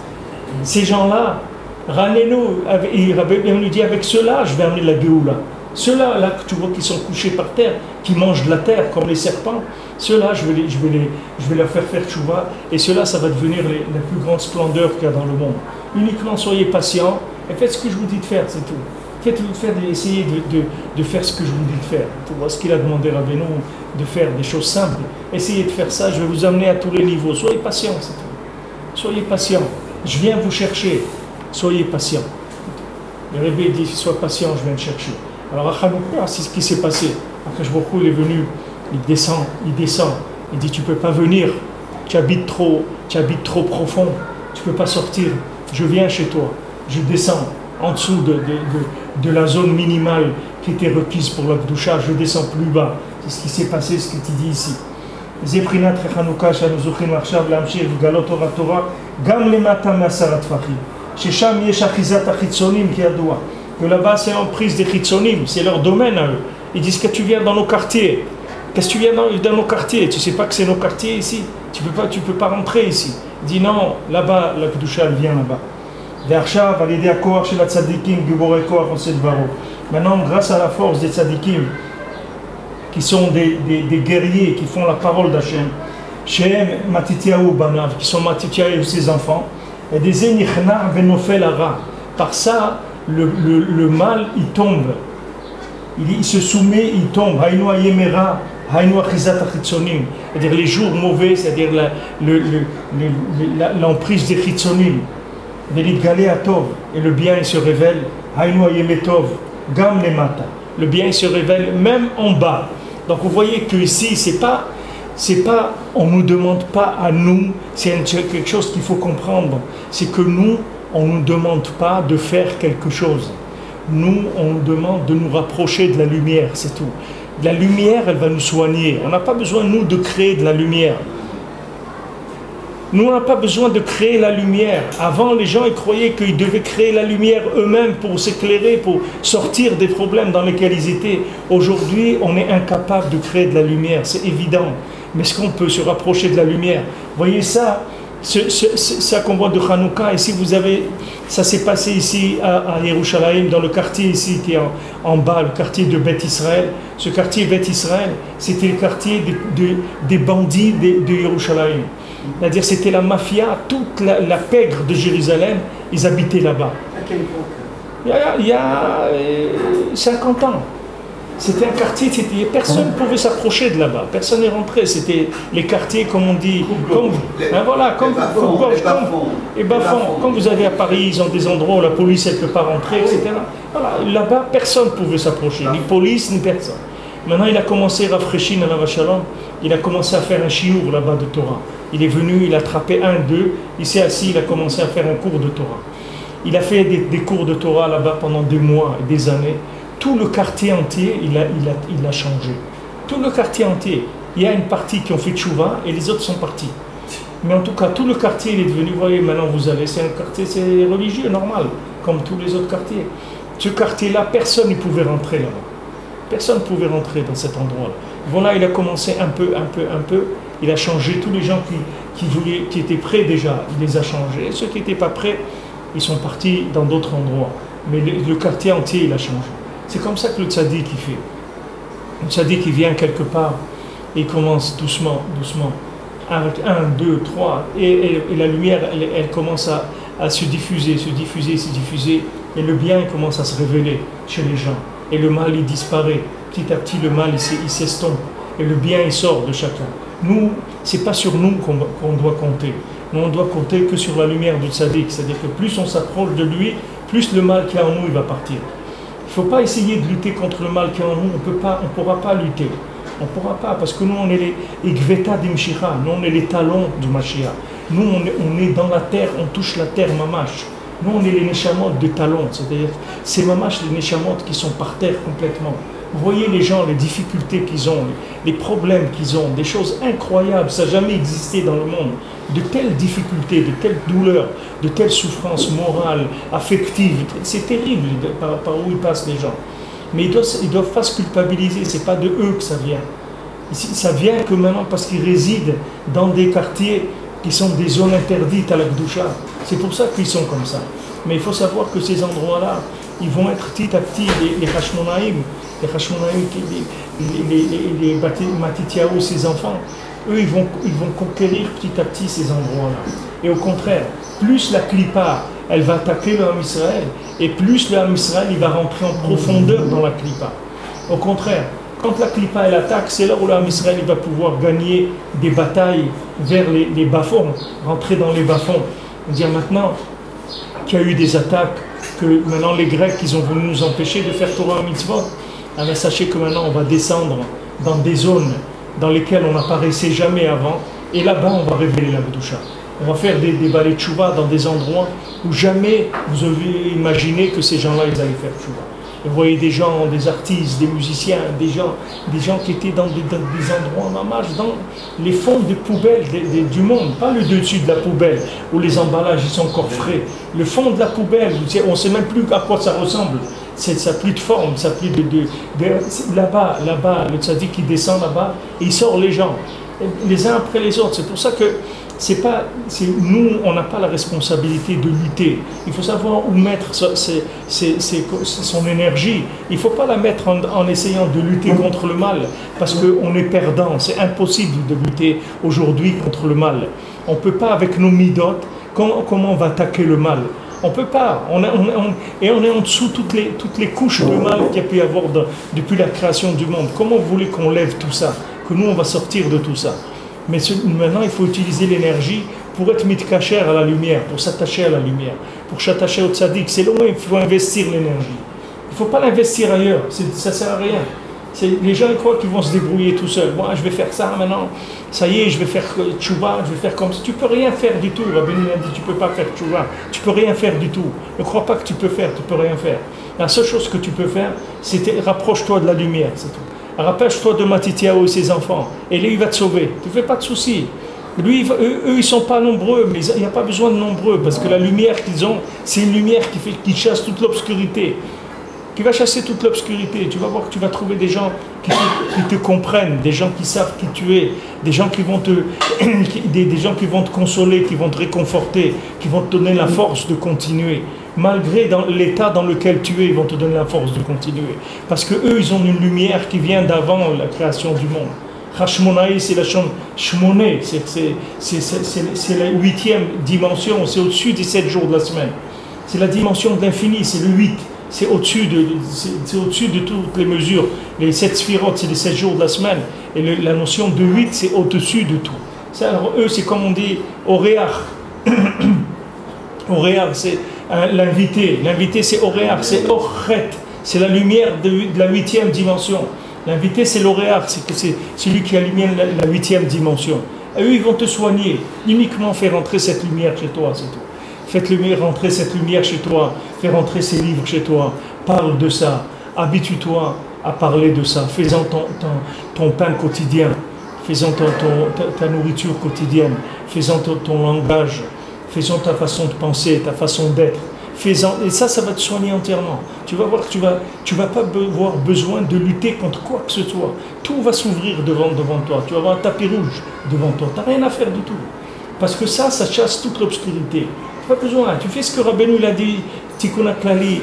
Ces gens-là, Ranenu, il nous dit, avec ceux-là, je vais amener la Géoula. Ceux-là, là, que tu vois qui sont couchés par terre, qui mangent de la terre comme les serpents, ceux-là, je vais leur faire tchouva, et ceux-là, ça va devenir la plus grande splendeur qu'il y a dans le monde. Uniquement soyez patients et faites ce que je vous dis de faire, c'est tout. Essayez de faire ce que je vous dis de faire. Tu vois ce qu'il a demandé à Rabbeinu, de faire des choses simples. Essayez de faire ça, je vais vous amener à tous les niveaux. Soyez patients, c'est tout. Soyez patients. Je viens vous chercher. Soyez patients. Le Rebbe dit, sois patient, je viens te chercher. Alors à Hanouka, c'est ce qui s'est passé. Akash Baruch Hu, il est venu, il descend. Il dit, tu ne peux pas venir, tu habites trop profond, tu ne peux pas sortir. Je viens chez toi, je descends en dessous de la zone minimale qui était requise pour la Gdusha, je descends plus bas. C'est ce qui s'est passé, ce que tu dis ici. Zeprinat Hanouka, Shanu Zochinu Achav, Lamshir, Galot Torah, Gam Lemata Masarat Fachim. Shesham Yesh Achizat Achitzonim qui adoua. Que là-bas, c'est l'emprise des Chitzonim, c'est leur domaine à eux. Ils disent que tu viens dans nos quartiers. Qu'est-ce que tu viens dans nos quartiers? Tu ne sais pas que c'est nos quartiers ici? Tu peux pas rentrer ici. Il dit non, là-bas, la Kedusha, elle vient là-bas. Maintenant, grâce à la force des tzadikim, qui sont des guerriers, qui font la parole d'Hachem, Shem Matityahu Banav, qui sont Matityahu et ses enfants, et des Enichna Benofel Ara. Par ça, le mal, il tombe. Il se soumet, il tombe. Haïnou Ayemera, Haïnou Achizat Achitzonim. C'est-à-dire les jours mauvais, c'est-à-dire l'emprise des Chitzonim. Et le bien il se révèle, le bien il se révèle même en bas. Donc vous voyez que ici c'est pas, on ne nous demande pas à nous, c'est quelque chose qu'il faut comprendre, c'est que nous, on ne nous demande pas de faire quelque chose. Nous, on nous demande de nous rapprocher de la lumière, c'est tout. La lumière, elle va nous soigner. On n'a pas besoin, nous, de créer de la lumière. Nous, on n'a pas besoin de créer la lumière. Avant, les gens ils croyaient qu'ils devaient créer la lumière eux-mêmes pour s'éclairer, pour sortir des problèmes dans lesquels ils étaient. Aujourd'hui, on est incapable de créer de la lumière, c'est évident. Mais est-ce qu'on peut se rapprocher de la lumière? Voyez ça, ça qu'on voit de Hanouka, ici vous avez, ça s'est passé ici à Yerushalayim, dans le quartier ici qui est en bas, le quartier de Beth Israël. Ce quartier Beth Israël, c'était le quartier des bandits de Yerushalayim. C'est-à-dire c'était la mafia, toute la pègre de Jérusalem, ils habitaient là-bas. À quelle époque? Il y a 50 ans. C'était un quartier, personne ne pouvait s'approcher de là-bas, personne n'est rentré. C'était les quartiers, comme on dit, les bas-fonds. Comme vous avez à Paris, ils ont des endroits où la police ne peut pas rentrer, etc. Voilà, là-bas, personne ne pouvait s'approcher, ni police, ni personne. Maintenant, il a commencé, Rafraîchir à la Shalom, il a commencé à faire un chiour là-bas de Torah. Il est venu, il a attrapé deux, il s'est assis, il a commencé à faire un cours de Torah. Il a fait des cours de Torah là-bas pendant des mois et des années. Tout le quartier entier, il a changé. Tout le quartier entier. Il y a une partie qui ont fait tchouva et les autres sont partis. Mais en tout cas, tout le quartier, il est devenu, vous voyez, maintenant vous allez, c'est un quartier, c'est religieux, normal, comme tous les autres quartiers. Ce quartier-là, personne ne pouvait rentrer là-bas. Personne ne pouvait rentrer dans cet endroit-là. Voilà, il a commencé un peu. Il a changé. Tous les gens qui étaient prêts déjà, il les a changés. Et ceux qui n'étaient pas prêts, ils sont partis dans d'autres endroits. Mais le quartier entier, il a changé. C'est comme ça que le tzaddik il fait. Le tzaddik il vient quelque part et il commence doucement. Avec 1, 2, 3. Et la lumière, elle commence à se diffuser. Et le bien il commence à se révéler chez les gens. Et le mal, il disparaît. Petit à petit, le mal, il s'estompe. Et le bien, il sort de chacun. Nous, ce n'est pas sur nous qu'on doit compter. Nous, on doit compter que sur la lumière du tzaddik. C'est-à-dire que plus on s'approche de lui, plus le mal qui est en nous, il va partir. Il ne faut pas essayer de lutter contre le mal qui est en nous. On ne pourra pas lutter. On ne pourra pas, parce que nous, on est les Igveta d'Imshira. Nous, on est les talons du Mashiach. Nous, on est dans la terre, on touche la terre mamash. Nous, on est les neshamot de talons. C'est-à-dire, c'est mamash les neshamot qui sont par terre complètement. Vous voyez les gens, les difficultés qu'ils ont, les problèmes qu'ils ont, des choses incroyables, ça n'a jamais existé dans le monde. De telles difficultés, de telles douleurs, de telles souffrances morales, affectives, c'est terrible par où ils passent les gens. Mais ils ne doivent pas se culpabiliser, ce n'est pas de eux que ça vient. Ça vient que maintenant parce qu'ils résident dans des quartiers qui sont des zones interdites à la Gdoucha. C'est pour ça qu'ils sont comme ça. Mais il faut savoir que ces endroits-là, ils vont être petit à petit, les Hashmonaïm, les Matityahu, ces enfants, eux, ils vont conquérir petit à petit ces endroits-là. Et au contraire, plus la Klippa, elle va attaquer le Ham Israël, et plus le Ham Israël, il va rentrer en profondeur dans la Klippa. Au contraire, quand la Klippa, elle attaque, c'est là où le Ham Israël, il va pouvoir gagner des batailles vers les bas-fonds, rentrer dans les bas-fonds. Dire maintenant qu'il y a eu des attaques, que maintenant les Grecs, ils ont voulu nous empêcher de faire Torah Mitzvot. Alors sachez que maintenant on va descendre dans des zones dans lesquelles on n'apparaissait jamais avant, et là-bas on va révéler la Gdoucha. On va faire des balais de Tchouva dans des endroits où jamais vous avez imaginé que ces gens-là ils allaient faire Tchouva. Vous voyez des gens, des artistes, des musiciens, des gens qui étaient dans des endroits mamash, dans les fonds des poubelles du monde, pas le dessus de la poubelle où les emballages ils sont encore frais. Le fond de la poubelle, on ne sait même plus à quoi ça ressemble. Ça n'a plus de forme, ça n'a plus là-bas, le tzaddik qui descend là-bas et il sort les gens, les uns après les autres. C'est pour ça que nous, on n'a pas la responsabilité de lutter. Il faut savoir où mettre son énergie. Il ne faut pas la mettre en essayant de lutter contre le mal, parce qu'on est perdant. C'est impossible de lutter aujourd'hui contre le mal. On ne peut pas avec nos midot. Comment on va attaquer le mal? On ne peut pas. Et on est en dessous toutes les couches de mal qu'il y a pu y avoir depuis la création du monde. Comment vous voulez qu'on lève tout ça? Que nous, on va sortir de tout ça? Mais maintenant, il faut utiliser l'énergie pour être mitkacher à la lumière, pour s'attacher à la lumière, pour s'attacher au tzaddik. C'est là où il faut investir l'énergie. Il ne faut pas l'investir ailleurs, ça ne sert à rien. Les gens ils croient qu'ils vont se débrouiller tout seuls. Moi, je vais faire ça maintenant, ça y est, je vais faire tchouva, je vais faire comme ça. Tu ne peux rien faire du tout. Rabbeinu a dit, tu ne peux pas faire tchouva. Tu ne peux rien faire du tout. Ne crois pas que tu peux faire, tu ne peux rien faire. La seule chose que tu peux faire, c'est rapproche-toi de la lumière, c'est tout. Rappelle-toi de Matityahu et ses enfants. Et lui, il va te sauver. Tu ne fais pas de soucis. Lui, eux, ils ne sont pas nombreux, mais il n'y a pas besoin de nombreux, parce que la lumière qu'ils ont, c'est une lumière qui chasse toute l'obscurité. qui va chasser toute l'obscurité. Tu vas voir que tu vas trouver des gens qui te comprennent, des gens qui savent qui tu es, des gens qui vont des gens qui vont te consoler, qui vont te réconforter, qui vont te donner la force de continuer. Malgré l'état dans lequel tu es, ils vont te donner la force de continuer. Parce que eux, ils ont une lumière qui vient d'avant la création du monde. Hashmonaï, c'est la chambre Shmoné, c'est la 8e dimension, c'est au-dessus des 7 jours de la semaine. C'est la dimension de l'infini, c'est le 8. C'est au-dessus de toutes les mesures. Les 7 sphirotes, c'est les 7 jours de la semaine. Et la notion de 8, c'est au-dessus de tout. Alors, eux, c'est comme on dit, Oréar. Oréar, c'est l'invité. L'invité, c'est Oréar, c'est Orchet. C'est la lumière de la 8e dimension. L'invité, c'est l'Oréar, c'est celui qui allume la 8e dimension. Et eux, ils vont te soigner. Uniquement faire rentrer cette lumière chez toi, c'est tout. Faites rentrer cette lumière chez toi, fais rentrer ces livres chez toi, parle de ça, habitue-toi à parler de ça, fais-en ton pain quotidien, fais-en ta nourriture quotidienne, fais-en ton langage, fais-en ta façon de penser, ta façon d'être, fais-en, et ça va te soigner entièrement. Tu vas voir que tu vas pas avoir besoin de lutter contre quoi que ce soit, tout va s'ouvrir devant toi, tu vas avoir un tapis rouge devant toi, tu n'as rien à faire du tout, parce que ça chasse toute l'obscurité. Pas besoin, tu fais ce que Rabbeinu l'a dit, Tikkun HaKlali,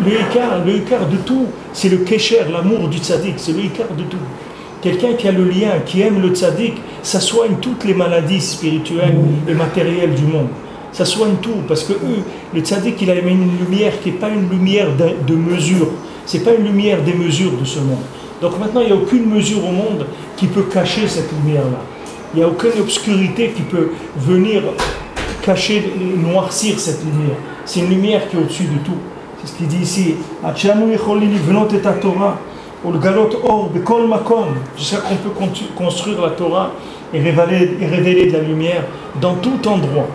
le écart de tout, c'est le kécher, l'amour du tzaddik, c'est le écart de tout. Quelqu'un qui a le lien, qui aime le tzaddik, ça soigne toutes les maladies spirituelles et matérielles du monde. Ça soigne tout, parce que le tzaddik, il a mis une lumière qui n'est pas une lumière de mesure, c'est pas une lumière des mesures de ce monde. Donc maintenant, il n'y a aucune mesure au monde qui peut cacher cette lumière-là. Il n'y a aucune obscurité qui peut venir cacher, noircir cette lumière. C'est une lumière qui est au-dessus de tout. C'est ce qu'il dit ici. Jusqu'à qu'on peut construire la Torah et révéler de la lumière dans tout endroit.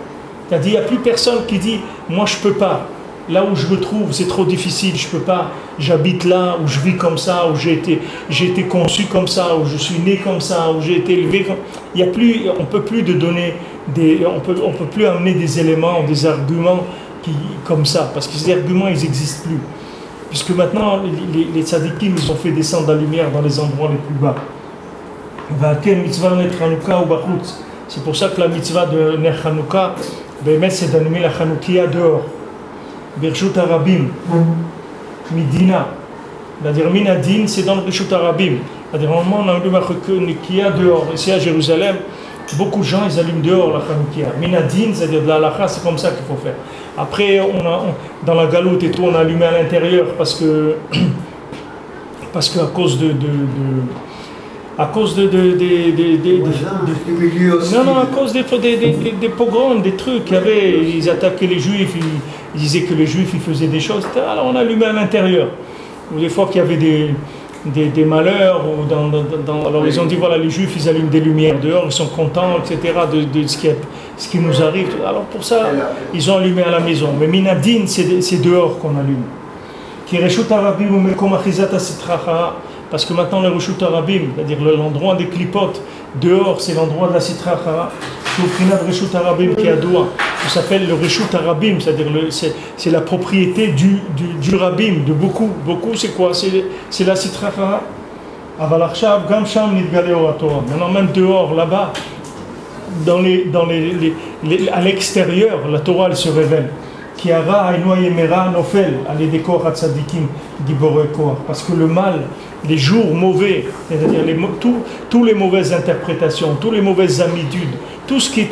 C'est-à-dire, il n'y a plus personne qui dit « moi je ne peux pas ». Là où je me trouve, c'est trop difficile, je ne peux pas, j'habite là, où je vis comme ça, où j'ai été conçu comme ça, où je suis né comme ça, où j'ai été élevé comme... Il y a plus, on ne peut plus on peut plus amener des éléments, des arguments comme ça, parce que ces arguments, ils n'existent plus. Puisque maintenant, les tzadikim, ils ont fait descendre la lumière dans les endroits les plus bas. C'est pour ça que la mitzvah de Ner Hanouka, c'est d'allumer la Hanoukia dehors. Birshut Arabim, Midina. C'est-à-dire, Minadin, c'est dans le Birshut Arabim. C'est-à-dire, normalement, on allume la Hanoukia dehors. Ici à Jérusalem, beaucoup de gens, ils allument dehors la Hanoukia. Minadin, c'est-à-dire de la halakha, c'est comme ça qu'il faut faire. Après, dans la galoute et tout, on a allumé à l'intérieur parce que à cause à cause des pogroms, des trucs qu'il y avait, ils attaquaient les juifs, ils disaient que les juifs ils faisaient des choses, etc. Alors on allumait à l'intérieur. Ou des fois qu'il y avait des malheurs, alors ils ont dit voilà, les juifs ils allument des lumières dehors, ils sont contents, etc. de ce qui nous arrive. Alors pour ça, ils ont allumé à la maison. Mais Minadin, c'est dehors qu'on allume. Parce que maintenant le Reshut Arabim, c'est-à-dire l'endroit des clipotes, dehors c'est l'endroit de la Sitra Chara, le Reshut Arabim qui est à Doua, ça s'appelle le Reshut Arabim, c'est-à-dire c'est la propriété du Rabim, de beaucoup. Beaucoup c'est quoi? C'est la Sitra Chara. Maintenant même dehors, là-bas, à l'extérieur, la Torah elle se révèle. Parce que le mal, les jours mauvais, c'est-à-dire tous les mauvaises interprétations, toutes les mauvaises habitudes, tout ce qui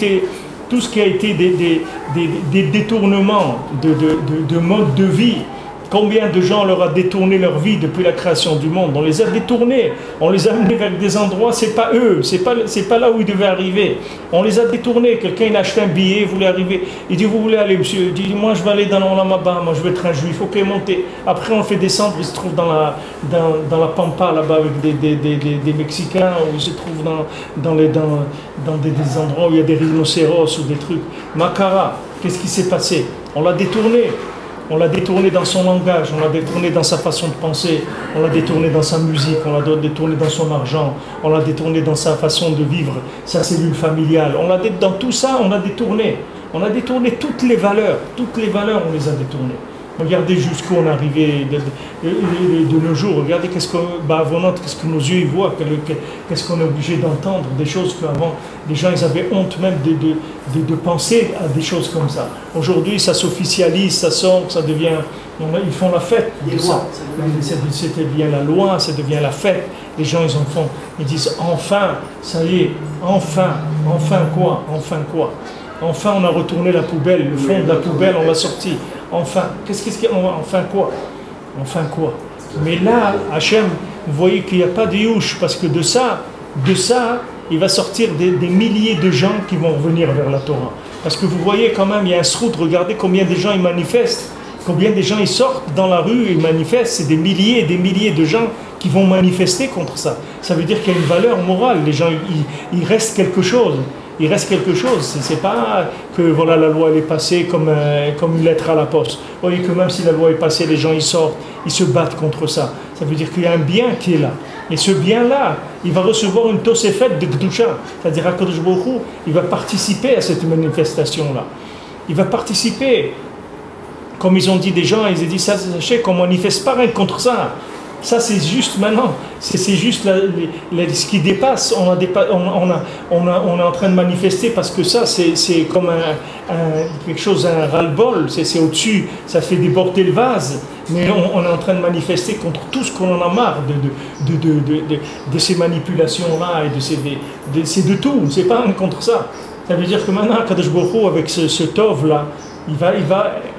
a été des détournements de mode de vie. Combien de gens leur a détourné leur vie depuis la création du monde? On les a détournés, on les a amenés vers des endroits, c'est pas eux, c'est pas là où ils devaient arriver. On les a détournés. Quelqu'un il a acheté un billet, il voulait arriver. Il dit vous voulez aller monsieur? Il dit moi je vais aller dans l'Olamaba, moi je vais être un juif. Ok, montez. Après on le fait descendre, il se trouve dans la pampa là-bas avec des Mexicains, ou il se trouve dans des endroits où il y a des rhinocéros ou des trucs. Makara, qu'est-ce qui s'est passé? On l'a détourné. On l'a détourné dans son langage, on l'a détourné dans sa façon de penser, on l'a détourné dans sa musique, on l'a détourné dans son argent, on l'a détourné dans sa façon de vivre, sa cellule familiale. Dans tout ça, on a détourné. On a détourné toutes les valeurs on les a détournées. Regardez jusqu'où on est arrivé de nos jours. Regardez qu'est-ce que nos yeux ils voient, qu'est-ce qu'on est obligé d'entendre, des choses qu'avant, les gens ils avaient honte même de penser à des choses comme ça. Aujourd'hui, ça s'officialise, ça sort, ça devient... Ils font la fête de ça. Ça devient la loi, ça devient la fête. Les gens, ils en font. Ils disent, enfin, ça y est, enfin quoi? Enfin, on a retourné la poubelle, le fond de la poubelle, on l'a sorti. Enfin, enfin quoi? Mais là, Hachem, vous voyez qu'il n'y a pas de youch, parce que de ça, il va sortir des milliers de gens qui vont revenir vers la Torah. Parce que vous voyez quand même, il y a un srout, regardez combien de gens ils manifestent, combien de gens ils sortent dans la rue et ils manifestent, c'est des milliers et des milliers de gens qui vont manifester contre ça. Ça veut dire qu'il y a une valeur morale, les gens, il reste quelque chose. Il reste quelque chose, c'est pas que voilà, la loi elle est passée comme une lettre à la poste. Vous voyez que même si la loi est passée, les gens ils sortent, ils se battent contre ça. Ça veut dire qu'il y a un bien qui est là. Et ce bien-là, il va recevoir une tosefet de Gdusha. C'est-à-dire HaKadosh Baruch Hu, il va participer à cette manifestation-là. Il va participer. Comme ils ont dit des gens, ils ont dit ça, sachez qu'on ne manifeste pas rien contre ça. Ça, c'est juste maintenant, c'est juste ce qui dépasse. On est en train de manifester parce que ça, c'est comme quelque chose, un ras-le-bol, c'est au-dessus, ça fait déborder le vase. Mais on est en train de manifester contre tout ce qu'on en a marre de ces manipulations-là et c'est de tout, c'est pas contre ça. Ça veut dire que maintenant, Kadosh Baruch Hu, avec ce tov-là, il va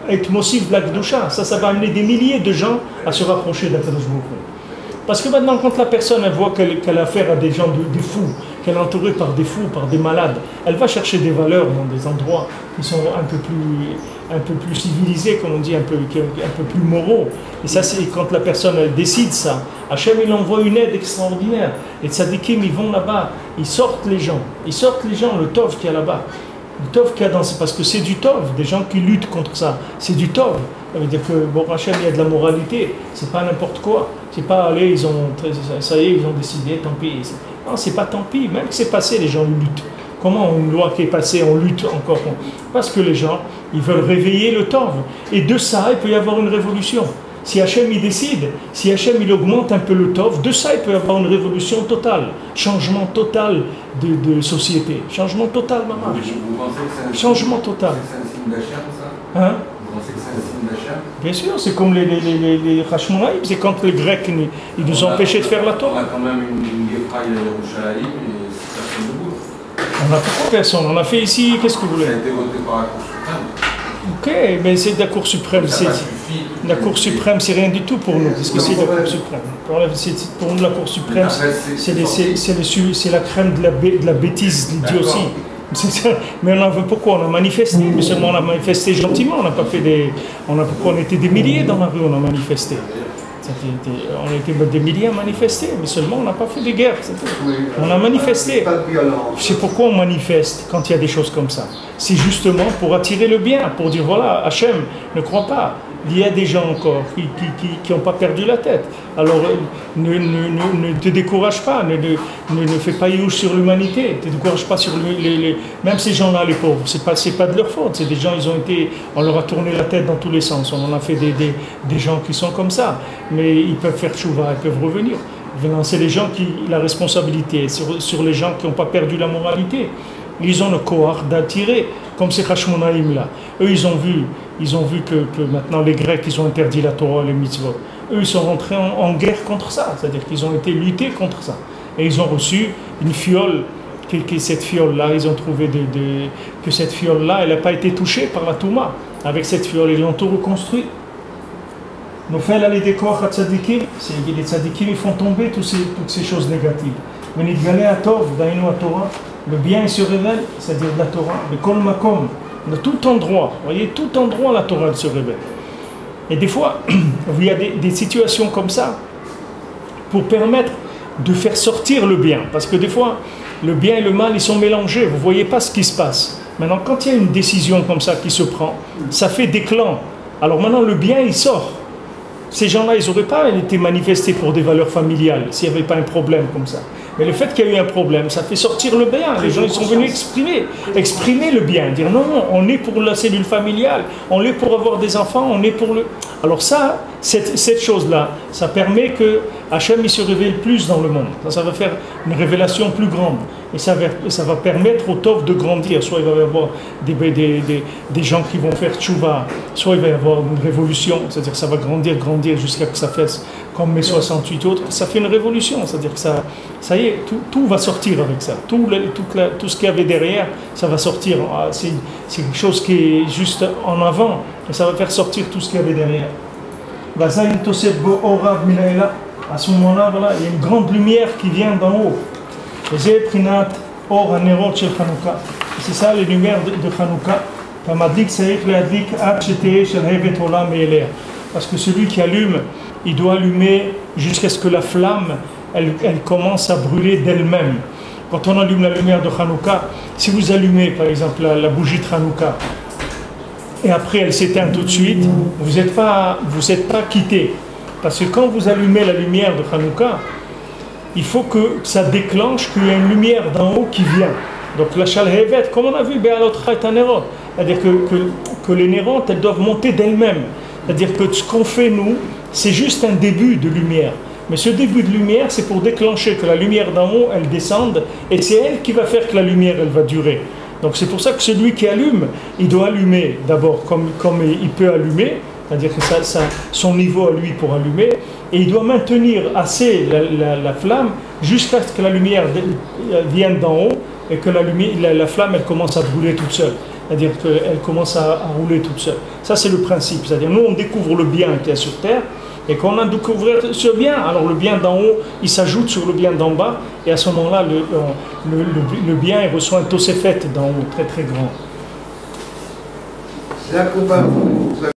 être mossif de la Gdusha. Ça va amener des milliers de gens à se rapprocher d'Akadosh Baruch Hu. Parce que maintenant, quand la personne elle voit qu'elle a affaire à des gens, des fous, qu'elle est entourée par des fous, par des malades, elle va chercher des valeurs dans des endroits qui sont un peu plus civilisés, comme on dit, un peu plus moraux. Et ça, c'est quand la personne elle décide ça. Hachem, il envoie une aide extraordinaire. Les tzadikim, ils vont là-bas, ils sortent les gens, le tov qu'il y a là-bas. Le tov qu'il y a dans parce que c'est du tov, des gens qui luttent contre ça, c'est du tov. Ça veut dire que bon, Hachem, il y a de la moralité, c'est pas n'importe quoi. C'est pas aller, ça y est, ils ont décidé, tant pis. Non, c'est pas tant pis, même que c'est passé, les gens luttent. Comment une loi qui est passée, on lutte encore? Parce que les gens, ils veulent réveiller le tov. Et de ça, il peut y avoir une révolution. Si Hachem il décide, si Hachem il augmente un peu le tov, de ça il peut y avoir une révolution totale, changement total de société, changement total, maman. Vous pensez que c'est changement total. C'est un signe d'Hachem, ça? Hein? Vous pensez que c'est un signe d'Hachem? Bien sûr, c'est comme les Hashmonaïm, c'est quand les Grecs ils nous empêchaient de faire la Torah. On a quand même une guépraille à Yerushalayim et c'est personne debout. On n'a pas personne, on a fait ici, qu'est-ce que vous voulez? Ça a été voté par la Cour suprême. Ok, mais c'est de la Cour suprême. La Cour suprême, c'est rien du tout pour nous. Qu'est-ce que c'est la Cour suprême? Pour nous, la Cour suprême, c'est la crème de la bêtise, de l'idiotie. Mais on en veut pourquoi? On a manifesté, mais seulement on a manifesté gentiment. On n'a pas fait pourquoi on était des milliers dans la rue, on a manifesté. On était des milliers à manifester, mais seulement on n'a pas fait de guerre. On a manifesté. C'est pourquoi on manifeste quand il y a des choses comme ça. C'est justement pour attirer le bien, pour dire voilà, Hachem, ne crois pas. Il y a des gens encore qui n'ont pas perdu la tête. Alors ne te décourage pas, ne fais pas youch sur l'humanité, ne te décourage pas sur même ces gens-là, les pauvres, c'est pas de leur faute, c'est des gens, on leur a tourné la tête dans tous les sens, on en a fait des gens qui sont comme ça, mais ils peuvent faire tchouva, ils peuvent revenir. C'est les gens qui la responsabilité sur les gens qui n'ont pas perdu la moralité. Ils ont le courage d'attirer, comme ces Hashmonaïm là. Eux, ils ont vu que maintenant les Grecs, ils ont interdit la Torah, les mitzvot. Eux, ils sont rentrés en guerre contre ça, c'est-à-dire qu'ils ont été luttés contre ça. Et ils ont reçu une fiole, cette fiole-là, ils ont trouvé que cette fiole-là, elle n'a pas été touchée par la Touma. Avec cette fiole, ils l'ont tout reconstruit. Nous faisons aller des corps à tzadikim, les tzadikim, ils font tomber toutes ces choses négatives. Mais ils gagnent à Tov, dans Torah. Le bien il se révèle, c'est-à-dire la Torah, le kol makom, de tout endroit, vous voyez, tout endroit la Torah se révèle. Et des fois, il y a des situations comme ça pour permettre de faire sortir le bien. Parce que des fois, le bien et le mal, ils sont mélangés, vous ne voyez pas ce qui se passe. Maintenant, quand il y a une décision comme ça qui se prend, ça fait des clans. Alors maintenant, le bien, il sort. ces gens-là, ils n'auraient pas été manifestés pour des valeurs familiales s'il n'y avait pas un problème comme ça. Mais le fait qu'il y a eu un problème, ça fait sortir le bien. Les gens ils sont venus exprimer le bien, dire non, on est pour la cellule familiale, on est pour avoir des enfants, on est pour le... Alors ça, cette chose-là, ça permet que Hachem il se révèle plus dans le monde. Ça va faire une révélation plus grande. Et ça va permettre au Tov de grandir. Soit il va y avoir des gens qui vont faire tchouva, soit il va y avoir une révolution, c'est-à-dire que ça va grandir jusqu'à que ça fasse comme mes 68 autres. Ça fait une révolution, c'est-à-dire que ça y est, tout va sortir avec ça. Tout ce qu'il y avait derrière, ça va sortir. C'est quelque chose qui est juste en avant, et ça va faire sortir tout ce qu'il y avait derrière. À ce moment-là, voilà, il y a une grande lumière qui vient d'en haut. C'est ça les lumières de Hanouka. Parce que celui qui allume, il doit allumer jusqu'à ce que la flamme, elle commence à brûler d'elle-même. Quand on allume la lumière de Hanouka, si vous allumez par exemple la bougie de Hanouka, et après elle s'éteint tout de suite, vous n'êtes pas quitté. Parce que quand vous allumez la lumière de Hanouka, il faut que ça déclenche qu'il y a une lumière d'en haut qui vient. Donc la Shalhevet, comme on a vu, c'est-à-dire que les nérontes, elles doivent monter d'elles-mêmes. C'est-à-dire que ce qu'on fait nous, c'est juste un début de lumière. Mais ce début de lumière, c'est pour déclencher que la lumière d'en haut, elle descende, et c'est elle qui va faire que la lumière, elle va durer. Donc c'est pour ça que celui qui allume, il doit allumer d'abord comme il peut allumer, c'est-à-dire que son niveau à lui pour allumer, et il doit maintenir assez la flamme jusqu'à ce que la lumière vienne d'en haut et que la flamme elle commence à brûler toute seule, c'est-à-dire qu'elle commence à rouler toute seule. Ça c'est le principe, c'est-à-dire nous on découvre le bien qui est sur terre, et quand on a découvert ce bien, alors le bien d'en haut il s'ajoute sur le bien d'en bas, et à ce moment-là le bien il reçoit un tosefet d'en haut très très grand. C'est un combat.